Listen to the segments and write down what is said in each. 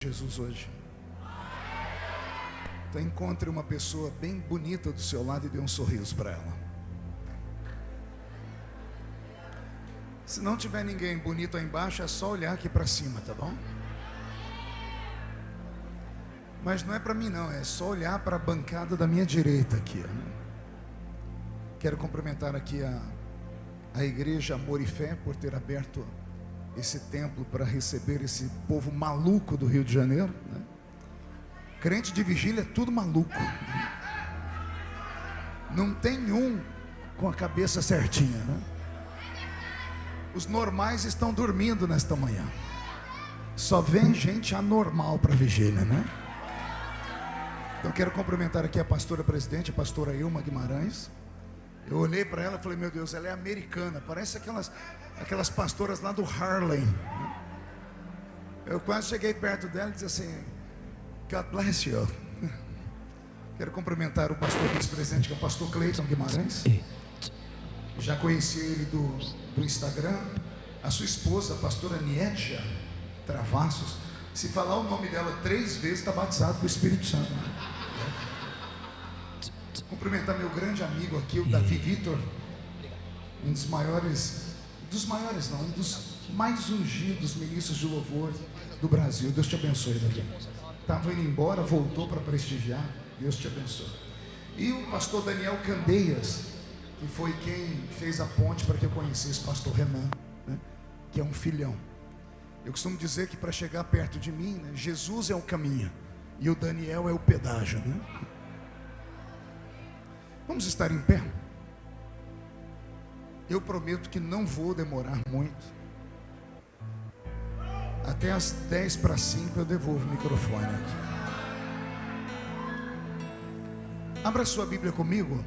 Jesus hoje. Então encontre uma pessoa bem bonita do seu lado e dê um sorriso para ela. Se não tiver ninguém bonito aí embaixo, é só olhar aqui para cima, tá bom? Mas não é para mim não, é só olhar para a bancada da minha direita aqui. Quero cumprimentar aqui a igreja Amor e Fé por ter aberto esse templo para receber esse povo maluco do Rio de Janeiro, né? Crente de vigília é tudo maluco, não tem um com a cabeça certinha, né? Os normais estão dormindo nesta manhã, só vem gente anormal para vigília, né? Então quero cumprimentar aqui a pastora presidente, a pastora Ilma Guimarães. Eu olhei para ela e falei, meu Deus, ela é americana, parece aquelas pastoras lá do Harlem. Eu quase cheguei perto dela e disse assim, God bless you. Quero cumprimentar o pastor vice-presidente, que é o pastor Cleiton Guimarães. Já conheci ele do Instagram. A sua esposa, a pastora Nietzsche Travassos. Se falar o nome dela 3 vezes, está batizado com o Espírito Santo. Cumprimentar meu grande amigo aqui, o Davi Vitor, um dos mais ungidos ministros de louvor do Brasil. Deus te abençoe, Davi. Estava indo embora, voltou para prestigiar. Deus te abençoe. E o pastor Daniel Candeias, que foi quem fez a ponte para que eu conhecesse o pastor Renan, né? Que é um filhão. Eu costumo dizer que para chegar perto de mim, né, Jesus é o caminho e o Daniel é o pedágio, né? Vamos estar em pé? Eu prometo que não vou demorar muito. Até as 10:05 eu devolvo o microfone aqui. Abra sua Bíblia comigo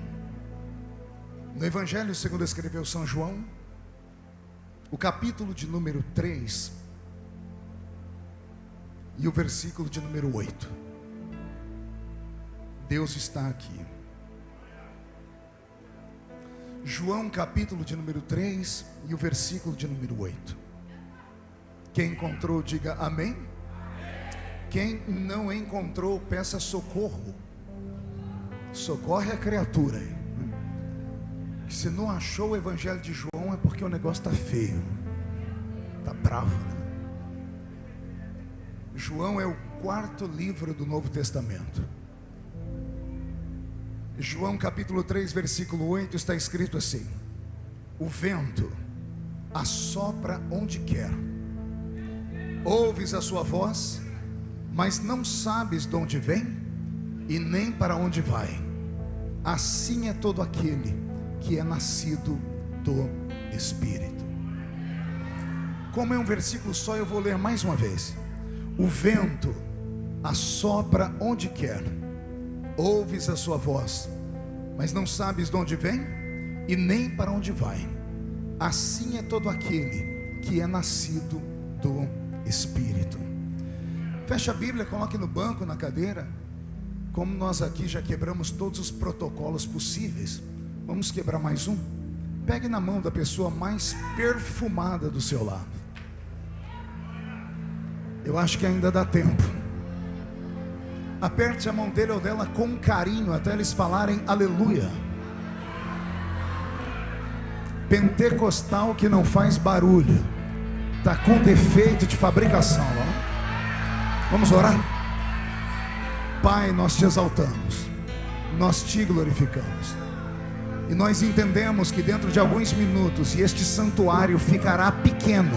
no Evangelho segundo escreveu São João, o capítulo de número 3 e o versículo de número 8. Deus está aqui. João capítulo de número 3 e o versículo de número 8. Quem encontrou, diga amém. Quem não encontrou, peça socorro. Socorre a criatura aí. Se não achou o Evangelho de João, é porque o negócio está feio, está bravo, né? João é o 4º livro do Novo Testamento. João capítulo 3, versículo 8, está escrito assim: o vento assopra onde quer, ouves a sua voz, mas não sabes de onde vem e nem para onde vai. Assim é todo aquele que é nascido do Espírito. Como é um versículo só, eu vou ler mais uma vez. O vento assopra onde quer, ouves a sua voz, mas não sabes de onde vem e nem para onde vai. Assim é todo aquele que é nascido do Espírito. Feche a Bíblia, coloque no banco, na cadeira. Como nós aqui já quebramos todos os protocolos possíveis, vamos quebrar mais um. Pegue na mão da pessoa mais perfumada do seu lado. Eu acho que ainda dá tempo. Aperte a mão dele ou dela com carinho, até eles falarem aleluia. Pentecostal que não faz barulho, está com defeito de fabricação, ó. Vamos orar? Pai, nós te exaltamos, nós te glorificamos, e nós entendemos que dentro de alguns minutos este santuário ficará pequeno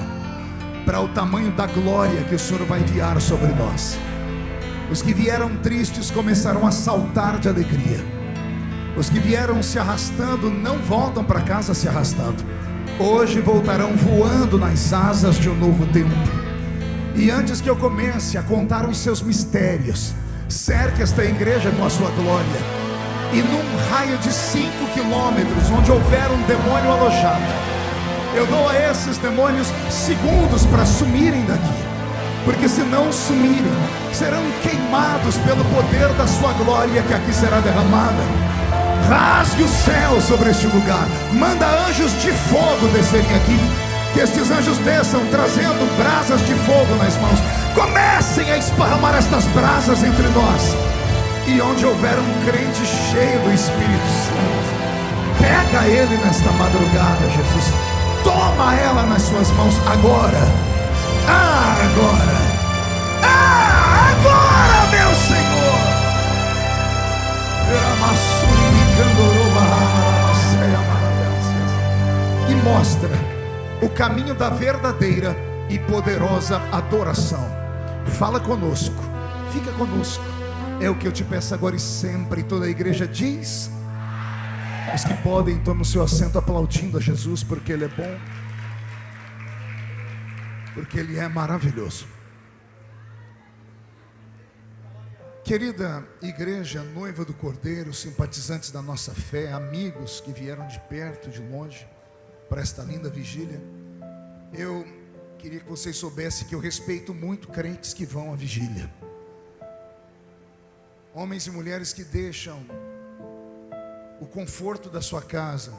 para o tamanho da glória que o Senhor vai enviar sobre nós. Os que vieram tristes começarão a saltar de alegria. Os que vieram se arrastando não voltam para casa se arrastando. Hoje voltarão voando nas asas de um novo tempo. E antes que eu comece a contar os seus mistérios, cerque esta igreja com a sua glória. E num raio de 5 quilômetros, onde houver um demônio alojado, eu dou a esses demônios segundos para sumirem daqui. Porque se não sumirem, serão queimados pelo poder da sua glória que aqui será derramada. Rasgue o céu sobre este lugar. Manda anjos de fogo descerem aqui. Que estes anjos desçam trazendo brasas de fogo nas mãos. Comecem a esparramar estas brasas entre nós. E onde houver um crente cheio do Espírito Santo, pega ele nesta madrugada, Jesus. Toma ela nas suas mãos agora. Agora. Agora, meu Senhor. E mostra o caminho da verdadeira e poderosa adoração. Fala conosco, fica conosco. É o que eu te peço agora e sempre. Toda a igreja diz. Os que podem, tomem o seu assento aplaudindo a Jesus, porque Ele é bom, porque Ele é maravilhoso. Querida igreja, noiva do Cordeiro, simpatizantes da nossa fé, amigos que vieram de perto, de longe, para esta linda vigília, eu queria que vocês soubessem que eu respeito muito crentes que vão à vigília. Homens e mulheres que deixam o conforto da sua casa,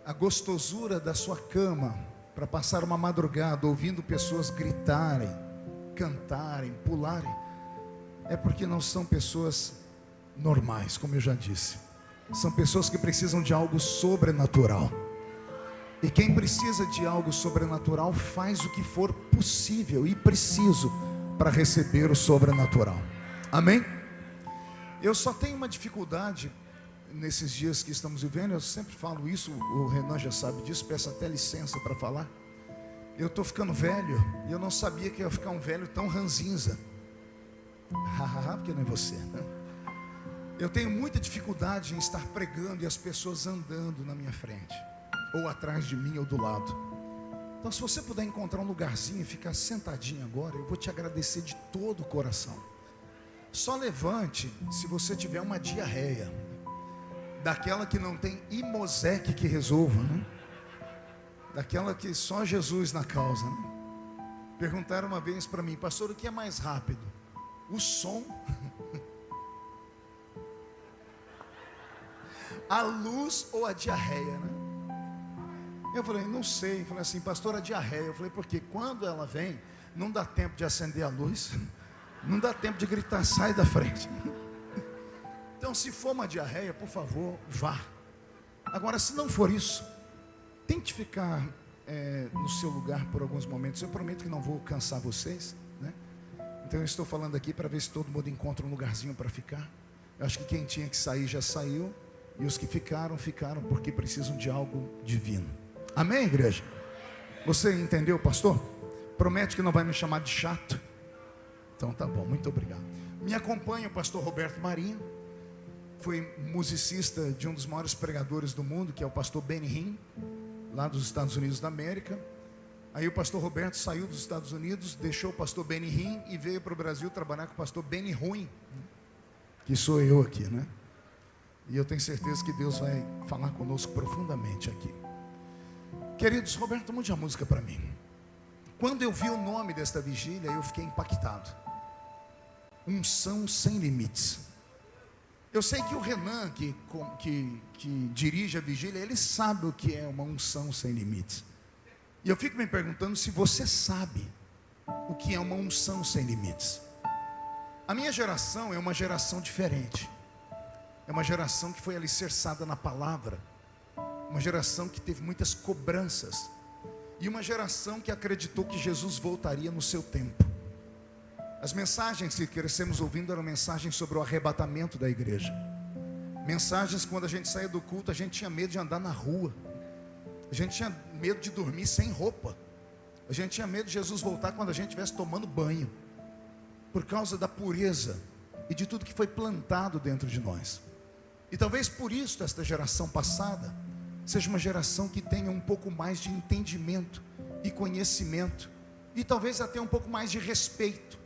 a gostosura da sua cama, para passar uma madrugada ouvindo pessoas gritarem, cantarem, pularem. É porque não são pessoas normais, como eu já disse. São pessoas que precisam de algo sobrenatural. E quem precisa de algo sobrenatural faz o que for possível e preciso para receber o sobrenatural. Amém? Eu só tenho uma dificuldade nesses dias que estamos vivendo. Eu sempre falo isso, o Renan já sabe disso, peço até licença para falar. Eu estou ficando velho e eu não sabia que ia ficar um velho tão ranzinza. Porque não é você, né? Eu tenho muita dificuldade em estar pregando e as pessoas andando na minha frente, ou atrás de mim, ou do lado. Então, se você puder encontrar um lugarzinho e ficar sentadinho agora, eu vou te agradecer de todo o coração. Só levante se você tiver uma diarreia, daquela que não tem Imosec que resolva, né? Daquela que só Jesus na causa, né? Perguntaram uma vez para mim: pastor, o que é mais rápido? O som, a luz ou a diarreia, né? Eu falei, não sei. Eu falei assim, pastor, a diarreia. Eu falei, porque quando ela vem, não dá tempo de acender a luz, não dá tempo de gritar, sai da frente. Então, se for uma diarreia, por favor, vá. Agora, se não for isso, tente ficar no seu lugar por alguns momentos. Eu prometo que não vou cansar vocês, né? Então eu estou falando aqui para ver se todo mundo encontra um lugarzinho para ficar. Eu acho que quem tinha que sair já saiu, e os que ficaram, ficaram porque precisam de algo divino. Amém, igreja? Você entendeu, pastor? Promete que não vai me chamar de chato? Então tá bom, muito obrigado. Me acompanha o pastor Roberto Marinho. Foi musicista de um dos maiores pregadores do mundo, que é o pastor Benny Hinn, lá dos Estados Unidos da América. Aí o pastor Roberto saiu dos Estados Unidos, deixou o pastor Benny Hinn e veio para o Brasil trabalhar com o pastor Benny Ruim, que sou eu aqui, né? E eu tenho certeza que Deus vai falar conosco profundamente aqui. Queridos, Roberto, mude a música para mim. Quando eu vi o nome desta vigília, eu fiquei impactado. Unção sem limites. Eu sei que o Renan, que dirige a vigília, ele sabe o que é uma unção sem limites. E eu fico me perguntando se você sabe o que é uma unção sem limites. A minha geração é uma geração diferente. É uma geração que foi alicerçada na palavra. Uma geração que teve muitas cobranças. E uma geração que acreditou que Jesus voltaria no seu tempo. As mensagens que crescemos ouvindo eram mensagens sobre o arrebatamento da igreja. Mensagens quando a gente saía do culto, a gente tinha medo de andar na rua. A gente tinha medo de dormir sem roupa. A gente tinha medo de Jesus voltar quando a gente estivesse tomando banho, por causa da pureza e de tudo que foi plantado dentro de nós. E talvez por isso esta geração passada seja uma geração que tenha um pouco mais de entendimento e conhecimento, e talvez até um pouco mais de respeito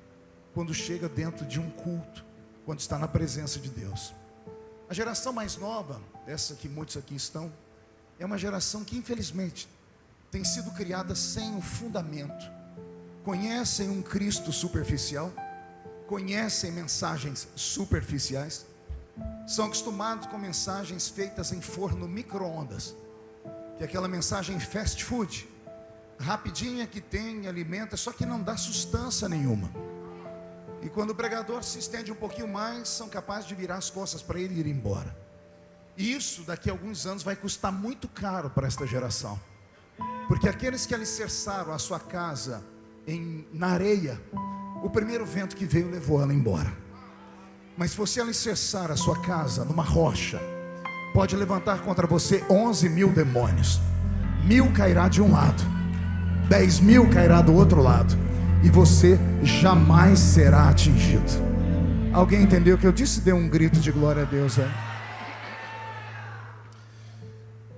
quando chega dentro de um culto, quando está na presença de Deus. A geração mais nova, essa que muitos aqui estão, é uma geração que infelizmente tem sido criada sem o fundamento. Conhecem um Cristo superficial, conhecem mensagens superficiais, são acostumados com mensagens feitas em forno micro-ondas, que é aquela mensagem fast food, rapidinha que tem, alimenta, só que não dá sustância nenhuma. E quando o pregador se estende um pouquinho mais, são capazes de virar as costas para ele e ir embora. E isso daqui a alguns anos vai custar muito caro para esta geração. Porque aqueles que alicerçaram a sua casa na areia, o primeiro vento que veio levou ela embora. Mas se você alicerçar a sua casa numa rocha, pode levantar contra você 11.000 demônios. 1.000 cairá de um lado, 10.000 cairá do outro lado, e você jamais será atingido. Alguém entendeu o que eu disse? Dê um grito de glória a Deus aí.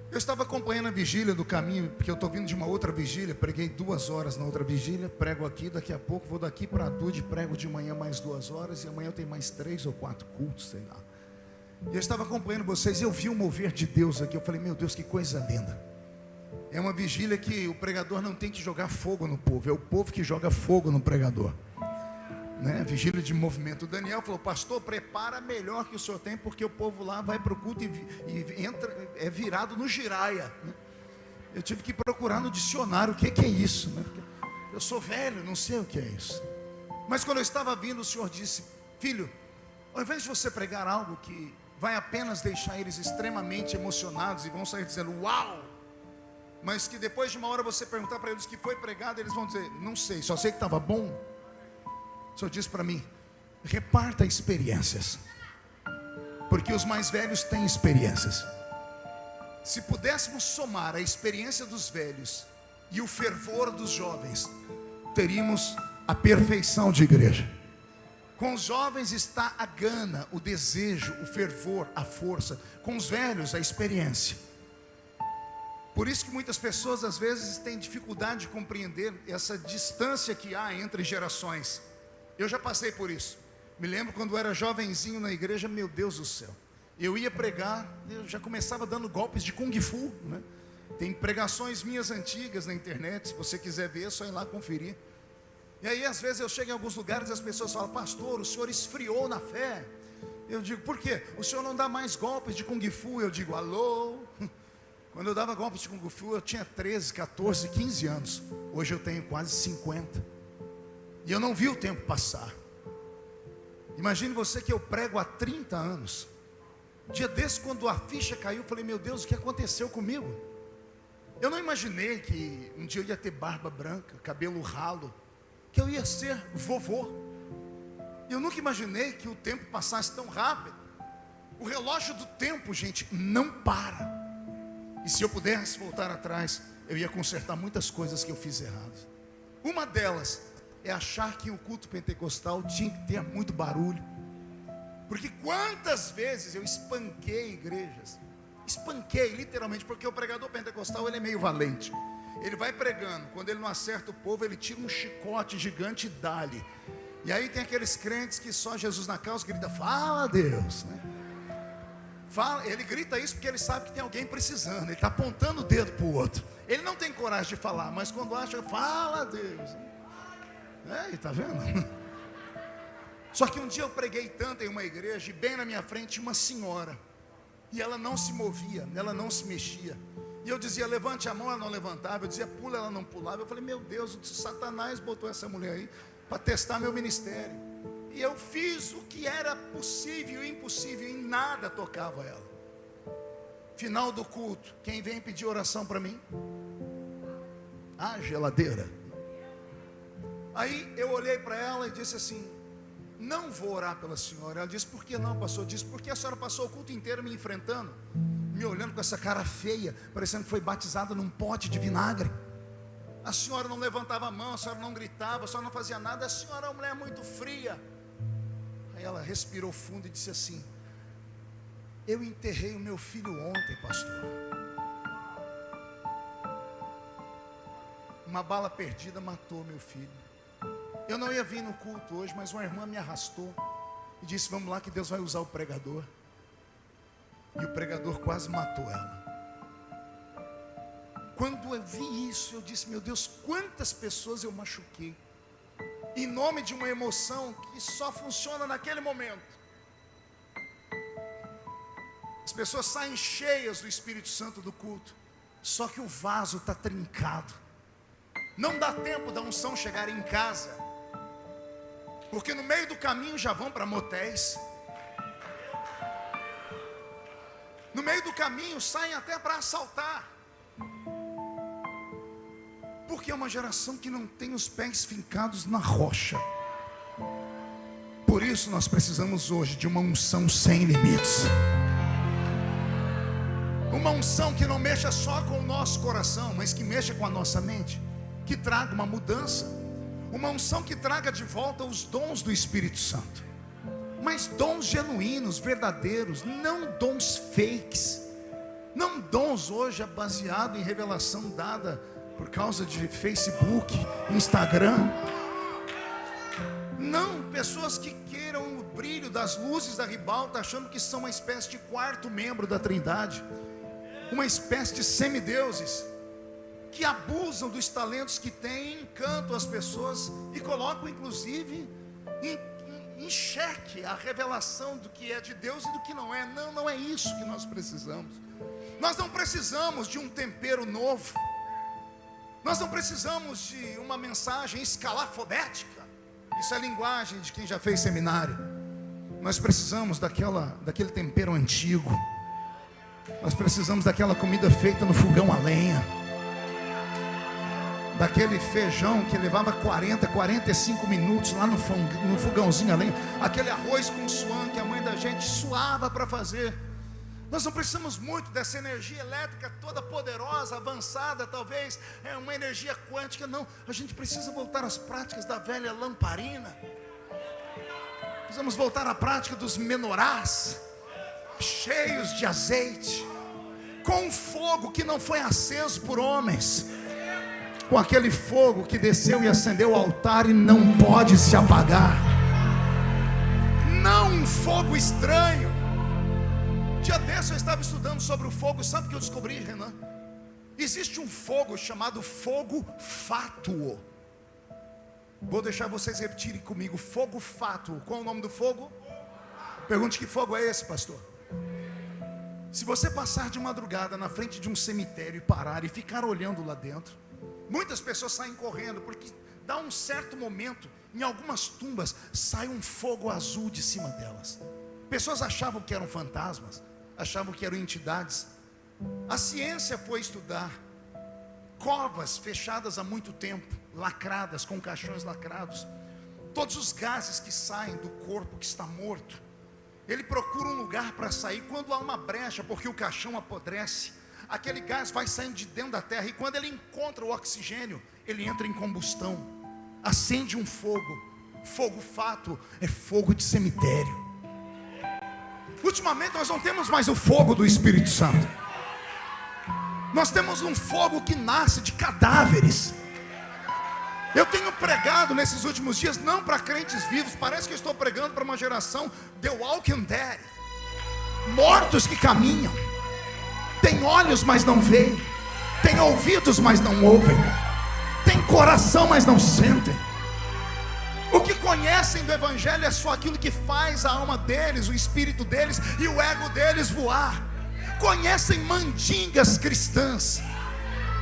Eu estava acompanhando a vigília do caminho, porque eu estou vindo de uma outra vigília. Preguei 2 horas na outra vigília, prego aqui, daqui a pouco vou daqui para Atude, prego de manhã mais 2 horas, e amanhã eu tenho mais 3 ou 4 cultos, sei lá. E eu estava acompanhando vocês, e eu vi o mover de Deus aqui. Eu falei, meu Deus, que coisa linda. É uma vigília que o pregador não tem que jogar fogo no povo, é o povo que joga fogo no pregador, né? Vigília de movimento. O Daniel falou, pastor, prepara melhor que o senhor tem, porque o povo lá vai para o culto e entra, é virado no giraia, né? Eu tive que procurar no dicionário o que é isso, né? Porque eu sou velho, não sei o que é isso. Mas quando eu estava vindo, o senhor disse, filho, ao invés de você pregar algo que vai apenas deixar eles extremamente emocionados e vão sair dizendo, uau, mas que depois de uma hora você perguntar para eles o que foi pregado, eles vão dizer, não sei, só sei que estava bom. O senhor disse para mim, reparta experiências, porque os mais velhos têm experiências. Se pudéssemos somar a experiência dos velhos e o fervor dos jovens, teríamos a perfeição de igreja. Com os jovens está a gana, o desejo, o fervor, a força. Com os velhos, a experiência. Por isso que muitas pessoas às vezes têm dificuldade de compreender essa distância que há entre gerações. Eu já passei por isso. Me lembro quando eu era jovenzinho na igreja, meu Deus do céu. Eu ia pregar, eu já começava dando golpes de Kung Fu, né? Tem pregações minhas antigas na internet, se você quiser ver, é só ir lá conferir. E aí às vezes eu chego em alguns lugares e as pessoas falam, pastor, o senhor esfriou na fé. Eu digo, por quê? O senhor não dá mais golpes de Kung Fu? Eu digo, alô? Quando eu dava golpes de Kung Fu, eu tinha 13, 14, 15 anos. Hoje eu tenho quase 50. E eu não vi o tempo passar. Imagine você que eu prego há 30 anos. Dia desse, quando a ficha caiu, eu falei, meu Deus, o que aconteceu comigo? Eu não imaginei que um dia eu ia ter barba branca, cabelo ralo, que eu ia ser vovô. Eu nunca imaginei que o tempo passasse tão rápido. O relógio do tempo, gente, não para. E se eu pudesse voltar atrás, eu ia consertar muitas coisas que eu fiz erradas. Uma delas é achar que o culto pentecostal tinha que ter muito barulho. Porque quantas vezes eu espanquei igrejas. Espanquei, literalmente, porque o pregador pentecostal, ele é meio valente. Ele vai pregando, quando ele não acerta o povo, ele tira um chicote gigante e dá-lhe. E aí tem aqueles crentes que só Jesus na causa grita, fala Deus, né? Fala, ele grita isso porque ele sabe que tem alguém precisando. Ele está apontando o dedo para o outro. Ele não tem coragem de falar, mas quando acha, fala Deus. Está vendo? Só que um dia eu preguei tanto em uma igreja, e bem na minha frente uma senhora, e ela não se movia, ela não se mexia. E eu dizia, levante a mão, ela não levantava. Eu dizia, pula, ela não pulava. Eu falei, meu Deus, o Satanás botou essa mulher aí para testar meu ministério. E eu fiz o que era possível e impossível, e nada tocava ela. Final do culto, quem vem pedir oração para mim? A geladeira. Aí eu olhei para ela e disse assim, não vou orar pela senhora. Ela disse, por que não, pastor? Disse, porque a senhora passou o culto inteiro me enfrentando, me olhando com essa cara feia, parecendo que foi batizada num pote de vinagre. A senhora não levantava a mão, a senhora não gritava, a senhora não fazia nada. A senhora é uma mulher muito fria. Aí ela respirou fundo e disse assim, eu enterrei o meu filho ontem, pastor. Uma bala perdida matou meu filho. Eu não ia vir no culto hoje, mas uma irmã me arrastou e disse, vamos lá que Deus vai usar o pregador. E o pregador quase matou ela. Quando eu vi isso, eu disse, meu Deus, quantas pessoas eu machuquei, em nome de uma emoção que só funciona naquele momento. As pessoas saem cheias do Espírito Santo do culto, só que o vaso está trincado. Não dá tempo da unção chegar em casa, porque no meio do caminho já vão para motéis. No meio do caminho saem até para assaltar. Porque é uma geração que não tem os pés fincados na rocha. Por isso nós precisamos hoje de uma unção sem limites. Uma unção que não mexa só com o nosso coração, mas que mexa com a nossa mente, que traga uma mudança. Uma unção que traga de volta os dons do Espírito Santo, mas dons genuínos, verdadeiros, não dons fakes. Não dons hoje baseados em revelação dada por causa de Facebook, Instagram. Não, pessoas que queiram o brilho das luzes da ribalta, achando que são uma espécie de quarto membro da Trindade, uma espécie de semideuses, que abusam dos talentos que têm, encantam as pessoas e colocam inclusive em xeque a revelação do que é de Deus e do que não é. Não é isso que nós precisamos. Nós não precisamos de um tempero novo. Nós não precisamos de uma mensagem escalafobética. Isso é linguagem de quem já fez seminário. Nós precisamos daquele tempero antigo. Nós precisamos daquela comida feita no fogão a lenha, daquele feijão que levava 45 minutos lá no fogãozinho a lenha, aquele arroz com suã que a mãe da gente suava para fazer. Nós não precisamos muito dessa energia elétrica toda poderosa, avançada, talvez é uma energia quântica. Não, a gente precisa voltar às práticas da velha lamparina. Precisamos voltar à prática dos menorás, cheios de azeite, com um fogo que não foi aceso por homens, com aquele fogo que desceu e acendeu o altar e não pode se apagar. Não um fogo estranho. Dia desse eu estava estudando sobre o fogo. Sabe o que eu descobri, Renan? Existe um fogo chamado fogo fátuo. Vou deixar vocês repetirem comigo. Fogo fátuo. Qual é o nome do fogo? Pergunte: que fogo é esse, pastor? Se você passar de madrugada na frente de um cemitério e parar e ficar olhando lá dentro, muitas pessoas saem correndo, porque dá um certo momento, em algumas tumbas, sai um fogo azul de cima delas. Pessoas achavam que eram fantasmas, achavam que eram entidades. A ciência foi estudar covas fechadas há muito tempo, lacradas, com caixões lacrados. Todos os gases que saem do corpo que está morto, ele procura um lugar para sair. Quando há uma brecha, porque o caixão apodrece, aquele gás vai saindo de dentro da terra, e quando ele encontra o oxigênio, ele entra em combustão, acende um fogo. Fogo fátuo é fogo de cemitério. Ultimamente nós não temos mais o fogo do Espírito Santo. Nós temos um fogo que nasce de cadáveres. Eu tenho pregado nesses últimos dias, não para crentes vivos, parece que eu estou pregando para uma geração The Walking Dead, mortos que caminham, tem olhos mas não veem, tem ouvidos mas não ouvem, tem coração mas não sentem. O que conhecem do Evangelho é só aquilo que faz a alma deles, o espírito deles e o ego deles voar. Conhecem mandingas cristãs,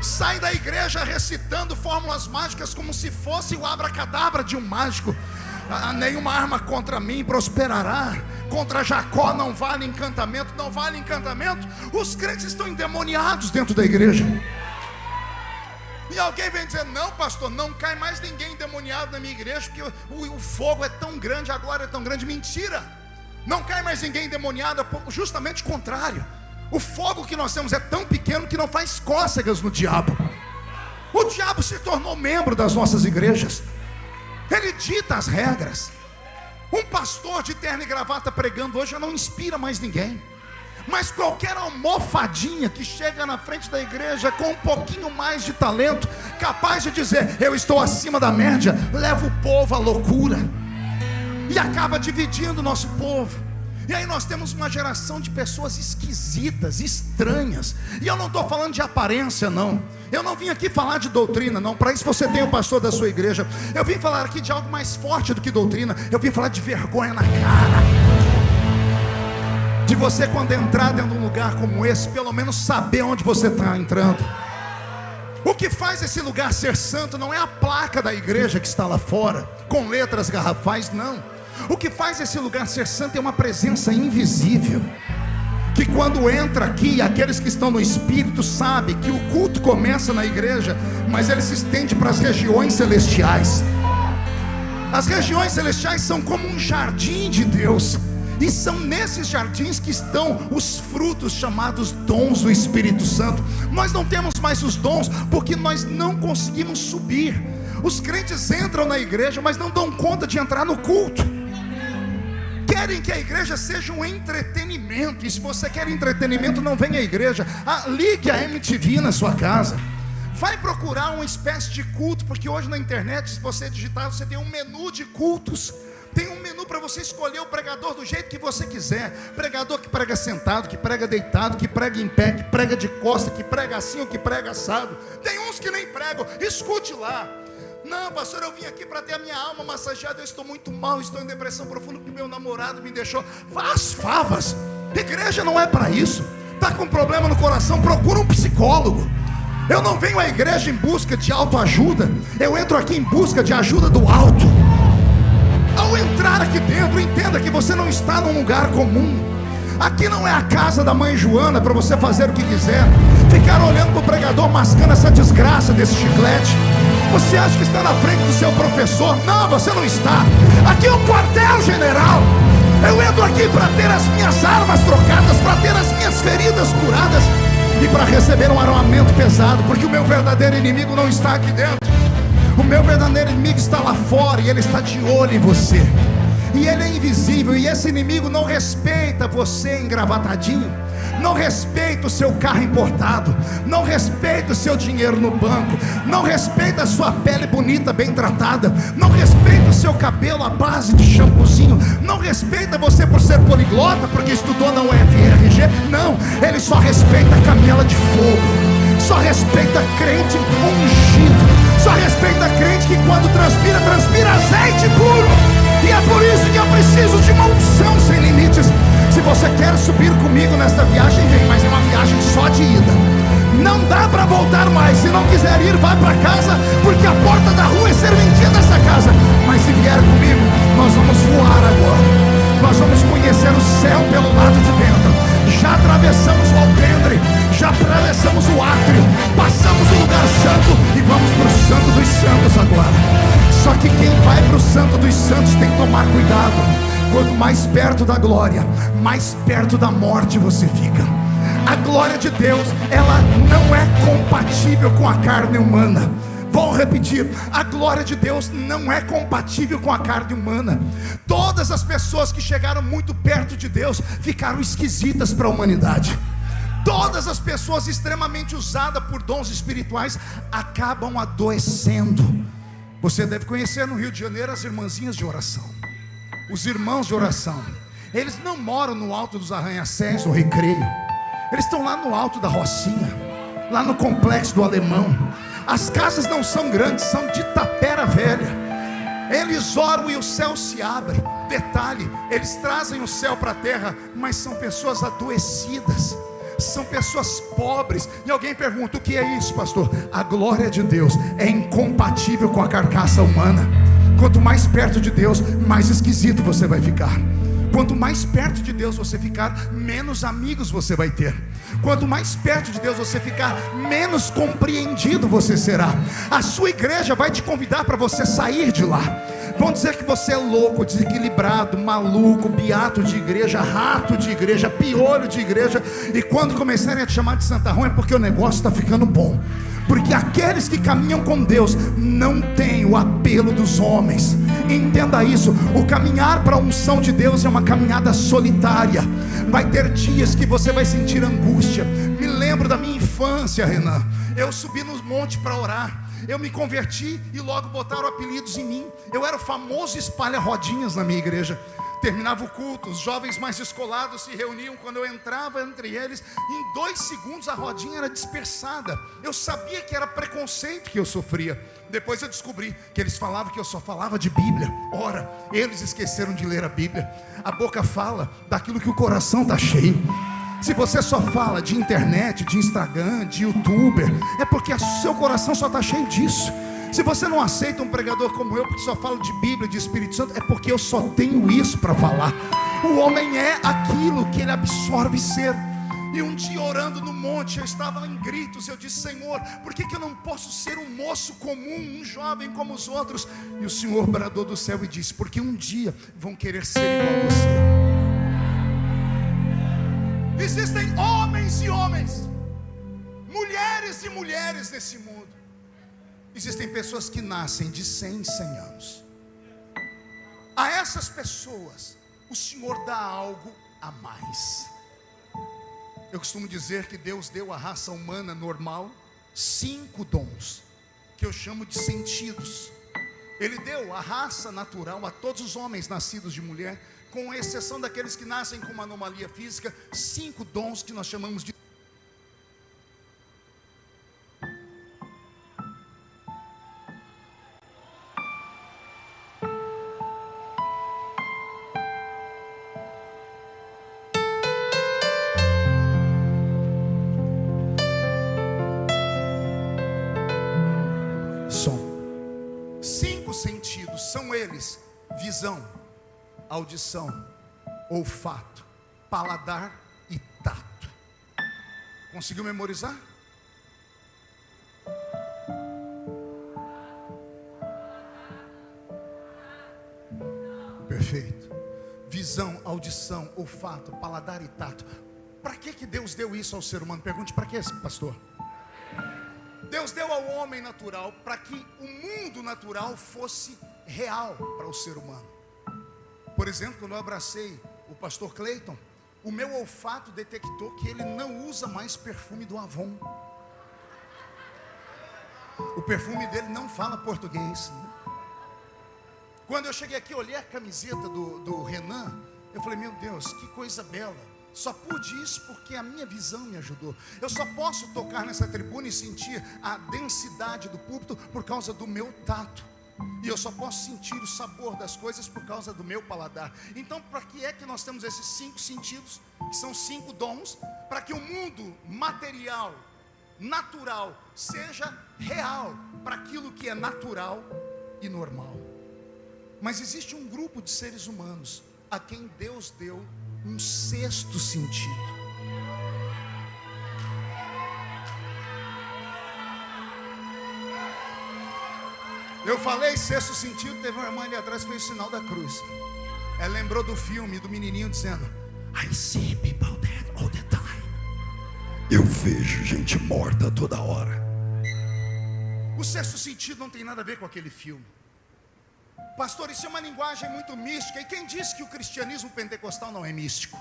saem da igreja recitando fórmulas mágicas como se fosse o abracadabra de um mágico. Nenhuma arma contra mim prosperará, contra Jacó não vale encantamento. Não vale encantamento. Os crentes estão endemoniados dentro da igreja. E alguém vem dizer: não, pastor, não cai mais ninguém endemoniado na minha igreja, porque o fogo é tão grande, a glória é tão grande. Mentira, não cai mais ninguém endemoniado, justamente o contrário. O fogo que nós temos é tão pequeno que não faz cócegas no diabo. O diabo se tornou membro das nossas igrejas, ele dita as regras. Um pastor de terno e gravata pregando hoje já não inspira mais ninguém. Mas qualquer almofadinha que chega na frente da igreja com um pouquinho mais de talento, capaz de dizer: eu estou acima da média, leva o povo à loucura e acaba dividindo o nosso povo. E aí nós temos uma geração de pessoas esquisitas, estranhas. E eu não estou falando de aparência, não. Eu não vim aqui falar de doutrina, não. Para isso você tem o pastor da sua igreja. Eu vim falar aqui de algo mais forte do que doutrina. Eu vim falar de vergonha na cara. De você, quando entrar dentro de um lugar como esse, pelo menos saber onde você está entrando. O que faz esse lugar ser santo não é a placa da igreja que está lá fora, com letras garrafais, não. O que faz esse lugar ser santo é uma presença invisível, que quando entra aqui, aqueles que estão no Espírito sabem que o culto começa na igreja, mas ele se estende para as regiões celestiais. As regiões celestiais são como um jardim de Deus, e são nesses jardins que estão os frutos chamados dons do Espírito Santo. Nós não temos mais os dons porque nós não conseguimos subir. Os crentes entram na igreja, mas não dão conta de entrar no culto. Querem que a igreja seja um entretenimento, e se você quer entretenimento, não venha à igreja. Ligue a MTV na sua casa. Vai procurar uma espécie de culto, porque hoje na internet, se você digitar, você tem um menu de cultos. Tem um menu para você escolher o pregador do jeito que você quiser. Pregador que prega sentado, que prega deitado, que prega em pé, que prega de costa, que prega assim ou que prega assado. Tem uns que nem pregam, escute lá. Não, pastor, eu vim aqui para ter a minha alma massageada. Eu estou muito mal, estou em depressão profunda porque meu namorado me deixou. Vá às favas. Igreja não é para isso. Está com problema no coração, procura um psicólogo. Eu não venho à igreja em busca de autoajuda. Eu entro aqui em busca de ajuda do alto. Ao entrar aqui dentro, entenda que você não está num lugar comum. Aqui não é a casa da mãe Joana para você fazer o que quiser, ficar olhando para o pregador mascando essa desgraça desse chiclete. Você acha que está na frente do seu professor? Não, você não está. Aqui é o quartel-general. Eu entro aqui para ter as minhas armas trocadas, para ter as minhas feridas curadas e para receber um armamento pesado, porque o meu verdadeiro inimigo não está aqui dentro. O meu verdadeiro inimigo está lá fora, e ele está de olho em você, e ele é invisível. E esse inimigo não respeita você engravatadinho, não respeita o seu carro importado, não respeita o seu dinheiro no banco, não respeita a sua pele bonita, bem tratada, não respeita o seu cabelo à base de shampoozinho, não respeita você por ser poliglota, porque estudou na UFRG. Não, ele só respeita a canela de fogo, só respeita crente ungido, só respeita crente que quando transpira azeite puro. E é por isso que eu preciso de uma unção sem limites. Se você quer subir comigo nesta viagem, vem, mas é uma viagem só de ida. Não dá para voltar mais. Se não quiser ir, vá para casa, porque a porta da rua é serventia dessa casa. Mas se vier comigo, nós vamos voar agora. Nós vamos conhecer o céu pelo lado de dentro. Já atravessamos o alpendre, já atravessamos o átrio, passamos o lugar santo e vamos para o santo dos santos agora. Só que quem vai para o santo dos santos tem que tomar cuidado. Quanto mais perto da glória, mais perto da morte você fica. A glória de Deus, ela não é compatível com a carne humana. Vou repetir, a glória de Deus não é compatível com a carne humana. Todas as pessoas que chegaram muito perto de Deus ficaram esquisitas para a humanidade. Todas as pessoas extremamente usadas por dons espirituais acabam adoecendo. Você deve conhecer no Rio de Janeiro as irmãzinhas de oração, os irmãos de oração. Eles não moram no alto dos arranha-céus ou Recreio. Eles estão lá no alto da Rocinha, lá no complexo do Alemão. As casas não são grandes, são de tapera velha. Eles oram e o céu se abre. Detalhe, eles trazem o céu para a terra, mas são pessoas adoecidas, são pessoas pobres. E alguém pergunta: o que é isso, pastor? A glória de Deus é incompatível com a carcaça humana. Quanto mais perto de Deus, mais esquisito você vai ficar. Quanto mais perto de Deus você ficar, menos amigos você vai ter. Quanto mais perto de Deus você ficar, menos compreendido você será. A sua igreja vai te convidar para você sair de lá. Vão dizer que você é louco, desequilibrado, maluco, beato de igreja, rato de igreja, piolho de igreja. E quando começarem a te chamar de santarrão, é porque o negócio está ficando bom. Porque aqueles que caminham com Deus não têm o apelo dos homens. Entenda isso. O caminhar para a unção de Deus é uma caminhada solitária. Vai ter dias que você vai sentir angústia. Me lembro da minha infância, Renan. Eu subi no monte para orar. Eu me converti e logo botaram apelidos em mim. Eu era o famoso espalha-rodinhas na minha igreja. Terminava o culto, os jovens mais descolados se reuniam. Quando eu entrava entre eles, em 2 segundos a rodinha era dispersada. Eu sabia que era preconceito que eu sofria. Depois eu descobri que eles falavam que eu só falava de Bíblia. Ora, eles esqueceram de ler a Bíblia. A boca fala daquilo que o coração está cheio. Se você só fala de internet, de Instagram, de youtuber, é porque o seu coração só está cheio disso. Se você não aceita um pregador como eu, porque só falo de Bíblia, de Espírito Santo, é porque eu só tenho isso para falar. O homem é aquilo que ele absorve ser. E um dia orando no monte, eu estava em gritos, eu disse: Senhor, por que eu não posso ser um moço comum, um jovem como os outros? E o Senhor bradou do céu e disse: porque um dia vão querer ser igual a você. Existem homens e homens, mulheres e mulheres nesse mundo. Existem pessoas que nascem de 100 em 100 anos. A essas pessoas o Senhor dá algo a mais. Eu costumo dizer que Deus deu à raça humana normal 5 dons, que eu chamo de sentidos. Ele deu à raça natural, a todos os homens nascidos de mulher, com exceção daqueles que nascem com uma anomalia física, 5 dons que nós chamamos de som. 5 sentidos são eles: visão, audição, olfato, paladar e tato. Conseguiu memorizar? Perfeito. Visão, audição, olfato, paladar e tato. Para que Deus deu isso ao ser humano? Pergunte: para que, pastor? Deus deu ao homem natural para que o mundo natural fosse real para o ser humano. Por exemplo, quando eu abracei o pastor Cleiton, o meu olfato detectou que ele não usa mais perfume do Avon. O perfume dele não fala português, né? Quando eu cheguei aqui, olhei a camiseta do Renan, eu falei: meu Deus, que coisa bela. Só pude isso porque a minha visão me ajudou. Eu só posso tocar nessa tribuna e sentir a densidade do púlpito por causa do meu tato. E eu só posso sentir o sabor das coisas por causa do meu paladar. Então, para que é que nós temos esses 5 sentidos, que são 5 dons? Para que o mundo material, natural, seja real para aquilo que é natural e normal. Mas existe um grupo de seres humanos a quem Deus deu um 6º sentido. Eu falei 6º sentido, teve uma irmã ali atrás que fez o sinal da cruz. Ela lembrou do filme, do menininho dizendo: I see people dead all the time. Eu vejo gente morta toda hora. O 6º sentido não tem nada a ver com aquele filme. Pastor, isso é uma linguagem muito mística. E quem disse que o cristianismo pentecostal não é místico?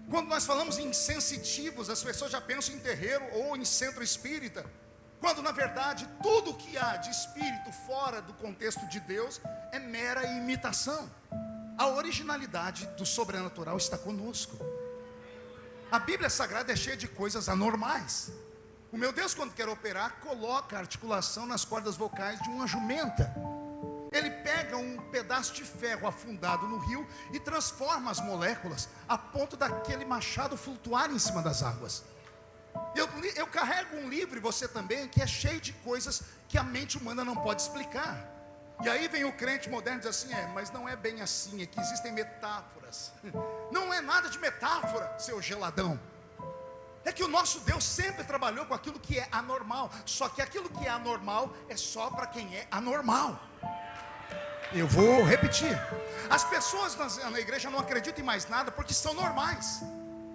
Quando nós falamos em sensitivos, as pessoas já pensam em terreiro ou em centro espírita, quando na verdade tudo que há de espírito fora do contexto de Deus é mera imitação. A originalidade do sobrenatural está conosco. A Bíblia Sagrada é cheia de coisas anormais. O meu Deus, quando quer operar, coloca a articulação nas cordas vocais de uma jumenta. Ele pega um pedaço de ferro afundado no rio e transforma as moléculas a ponto daquele machado flutuar em cima das águas. Eu carrego um livro, e você também, que é cheio de coisas que a mente humana não pode explicar. E aí vem o crente moderno e diz assim: mas não é bem assim, é que existem metáforas. Não é nada de metáfora, seu geladão. É que o nosso Deus sempre trabalhou com aquilo que é anormal. Só que aquilo que é anormal é só para quem é anormal. Eu vou repetir. As pessoas na igreja não acreditam em mais nada porque são normais,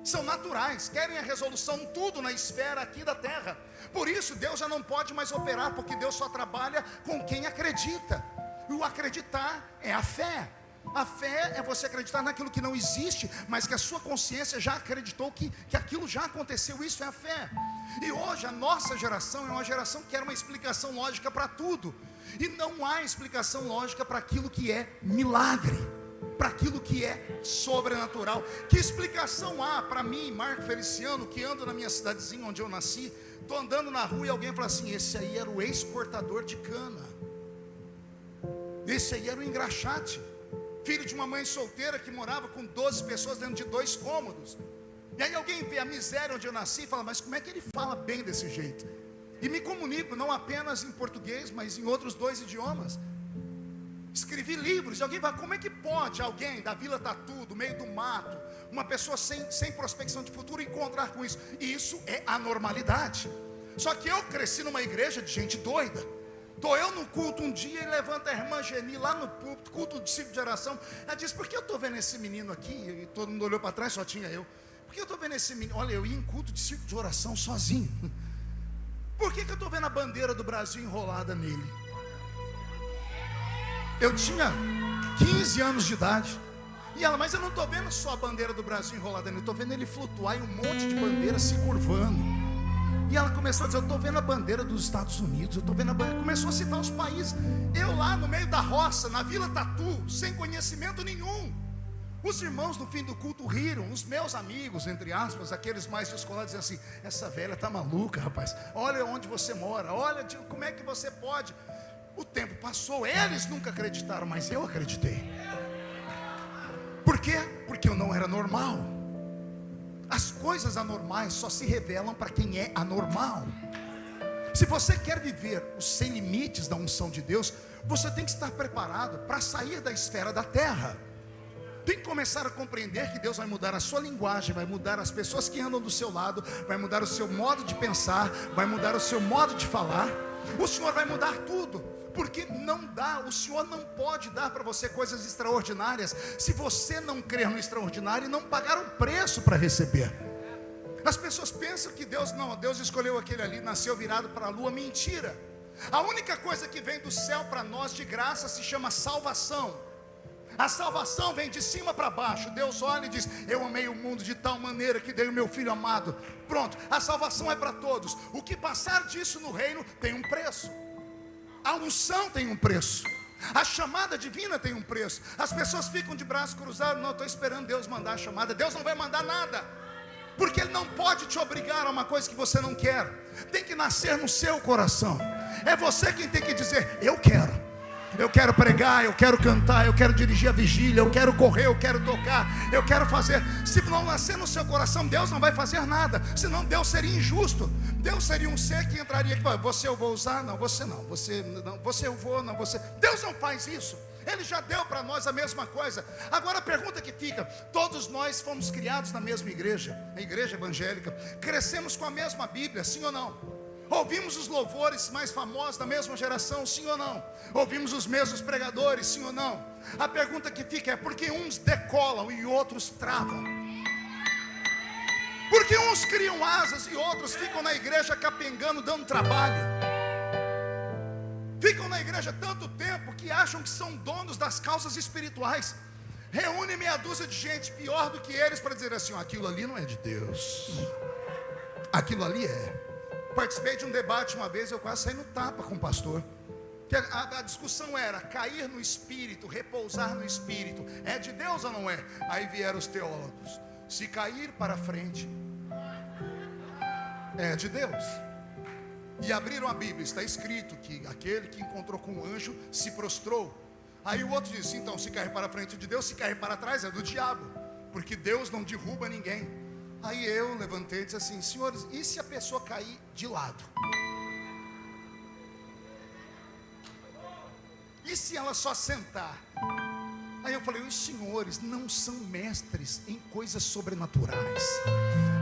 são naturais, querem a resolução tudo na esfera aqui da terra. Por isso Deus já não pode mais operar, porque Deus só trabalha com quem acredita. E o acreditar é a fé. A fé é você acreditar naquilo que não existe, mas que a sua consciência já acreditou que aquilo já aconteceu. Isso é a fé. E hoje a nossa geração é uma geração que quer uma explicação lógica para tudo. E não há explicação lógica para aquilo que é milagre, para aquilo que é sobrenatural. Que explicação há para mim, Marco Feliciano, que ando na minha cidadezinha onde eu nasci? Estou andando na rua e alguém fala assim: esse aí era o ex-cortador de cana, esse aí era o engraxate, filho de uma mãe solteira que morava com 12 pessoas dentro de 2 cômodos. E aí alguém vê a miséria onde eu nasci e fala, mas como é que ele fala bem desse jeito? E me comunico não apenas em português, mas em outros 2 idiomas. Escrevi livros, e alguém vai, como é que pode alguém da Vila Tatu, do meio do mato, uma pessoa sem prospecção de futuro, encontrar com isso? Isso é anormalidade. Só que eu cresci numa igreja de gente doida. Estou eu no culto um dia e levanta a irmã Geni lá no púlpito, culto de ciclo de oração. Ela diz, por que eu estou vendo esse menino aqui? E todo mundo olhou para trás, só tinha eu. Por que eu estou vendo esse menino? Olha, eu ia em culto de ciclo de oração sozinho. Por que eu estou vendo a bandeira do Brasil enrolada nele? Eu tinha 15 anos de idade. E ela, mas eu não estou vendo só a bandeira do Brasil enrolada nele, eu estou vendo ele flutuar e um monte de bandeira se curvando. E ela começou a dizer, eu estou vendo a bandeira dos Estados Unidos, eu estou vendo a bandeira. Começou a citar os países. Eu lá no meio da roça, na Vila Tatu, sem conhecimento nenhum. Os irmãos no fim do culto riram, os meus amigos, entre aspas, aqueles mais descolados, diziam assim, essa velha está maluca, rapaz, olha onde você mora, olha como é que você pode. O tempo passou, eles nunca acreditaram, mas eu acreditei. Por quê? Porque eu não era normal. As coisas anormais só se revelam para quem é anormal. Se você quer viver os sem limites da unção de Deus, você tem que estar preparado para sair da esfera da terra. Tem que começar a compreender que Deus vai mudar a sua linguagem, vai mudar as pessoas que andam do seu lado, vai mudar o seu modo de pensar, vai mudar o seu modo de falar. O Senhor vai mudar tudo, porque não dá, o Senhor não pode dar para você coisas extraordinárias se você não crer no extraordinário e não pagar um preço para receber. As pessoas pensam que Deus escolheu aquele ali, nasceu virado para a lua. Mentira. A única coisa que vem do céu para nós de graça se chama salvação. A salvação vem de cima para baixo. Deus olha e diz, eu amei o mundo de tal maneira que dei o meu filho amado. Pronto, a salvação é para todos. O que passar disso no reino tem um preço. A unção tem um preço. A chamada divina tem um preço. As pessoas ficam de braços cruzados, não, estou esperando Deus mandar a chamada. Deus não vai mandar nada, porque Ele não pode te obrigar a uma coisa que você não quer. Tem que nascer no seu coração. É você quem tem que dizer, eu quero pregar, eu quero cantar, eu quero dirigir a vigília, eu quero correr, eu quero tocar, eu quero fazer. Se não nascer no seu coração, Deus não vai fazer nada. Senão Deus seria injusto. Deus seria um ser que entraria aqui, você eu vou usar, não, você não, você não, você eu vou, não, você. Deus não faz isso. Ele já deu para nós a mesma coisa. Agora a pergunta que fica, todos nós fomos criados na mesma igreja, a igreja evangélica, crescemos com a mesma Bíblia, sim ou não? Ouvimos os louvores mais famosos da mesma geração, sim ou não? Ouvimos os mesmos pregadores, sim ou não? A pergunta que fica é, por que uns decolam e outros travam? Porque uns criam asas e outros ficam na igreja capengando, dando trabalho. Ficam na igreja tanto tempo que acham que são donos das causas espirituais. Reúne meia dúzia de gente pior do que eles para dizer assim, aquilo ali não é de Deus, aquilo ali é. Participei de um debate uma vez, eu quase saí no tapa com o pastor. Que a discussão era cair no espírito, repousar no espírito, é de Deus ou não é? Aí vieram os teólogos, se cair para frente é de Deus. E abriram a Bíblia, está escrito que aquele que encontrou com o anjo se prostrou. Aí o outro disse, então se cair para frente é de Deus, se cair para trás é do diabo, porque Deus não derruba ninguém. Aí eu levantei e disse assim, senhores, e se a pessoa cair de lado? E se ela só sentar? Aí eu falei, os senhores não são mestres em coisas sobrenaturais.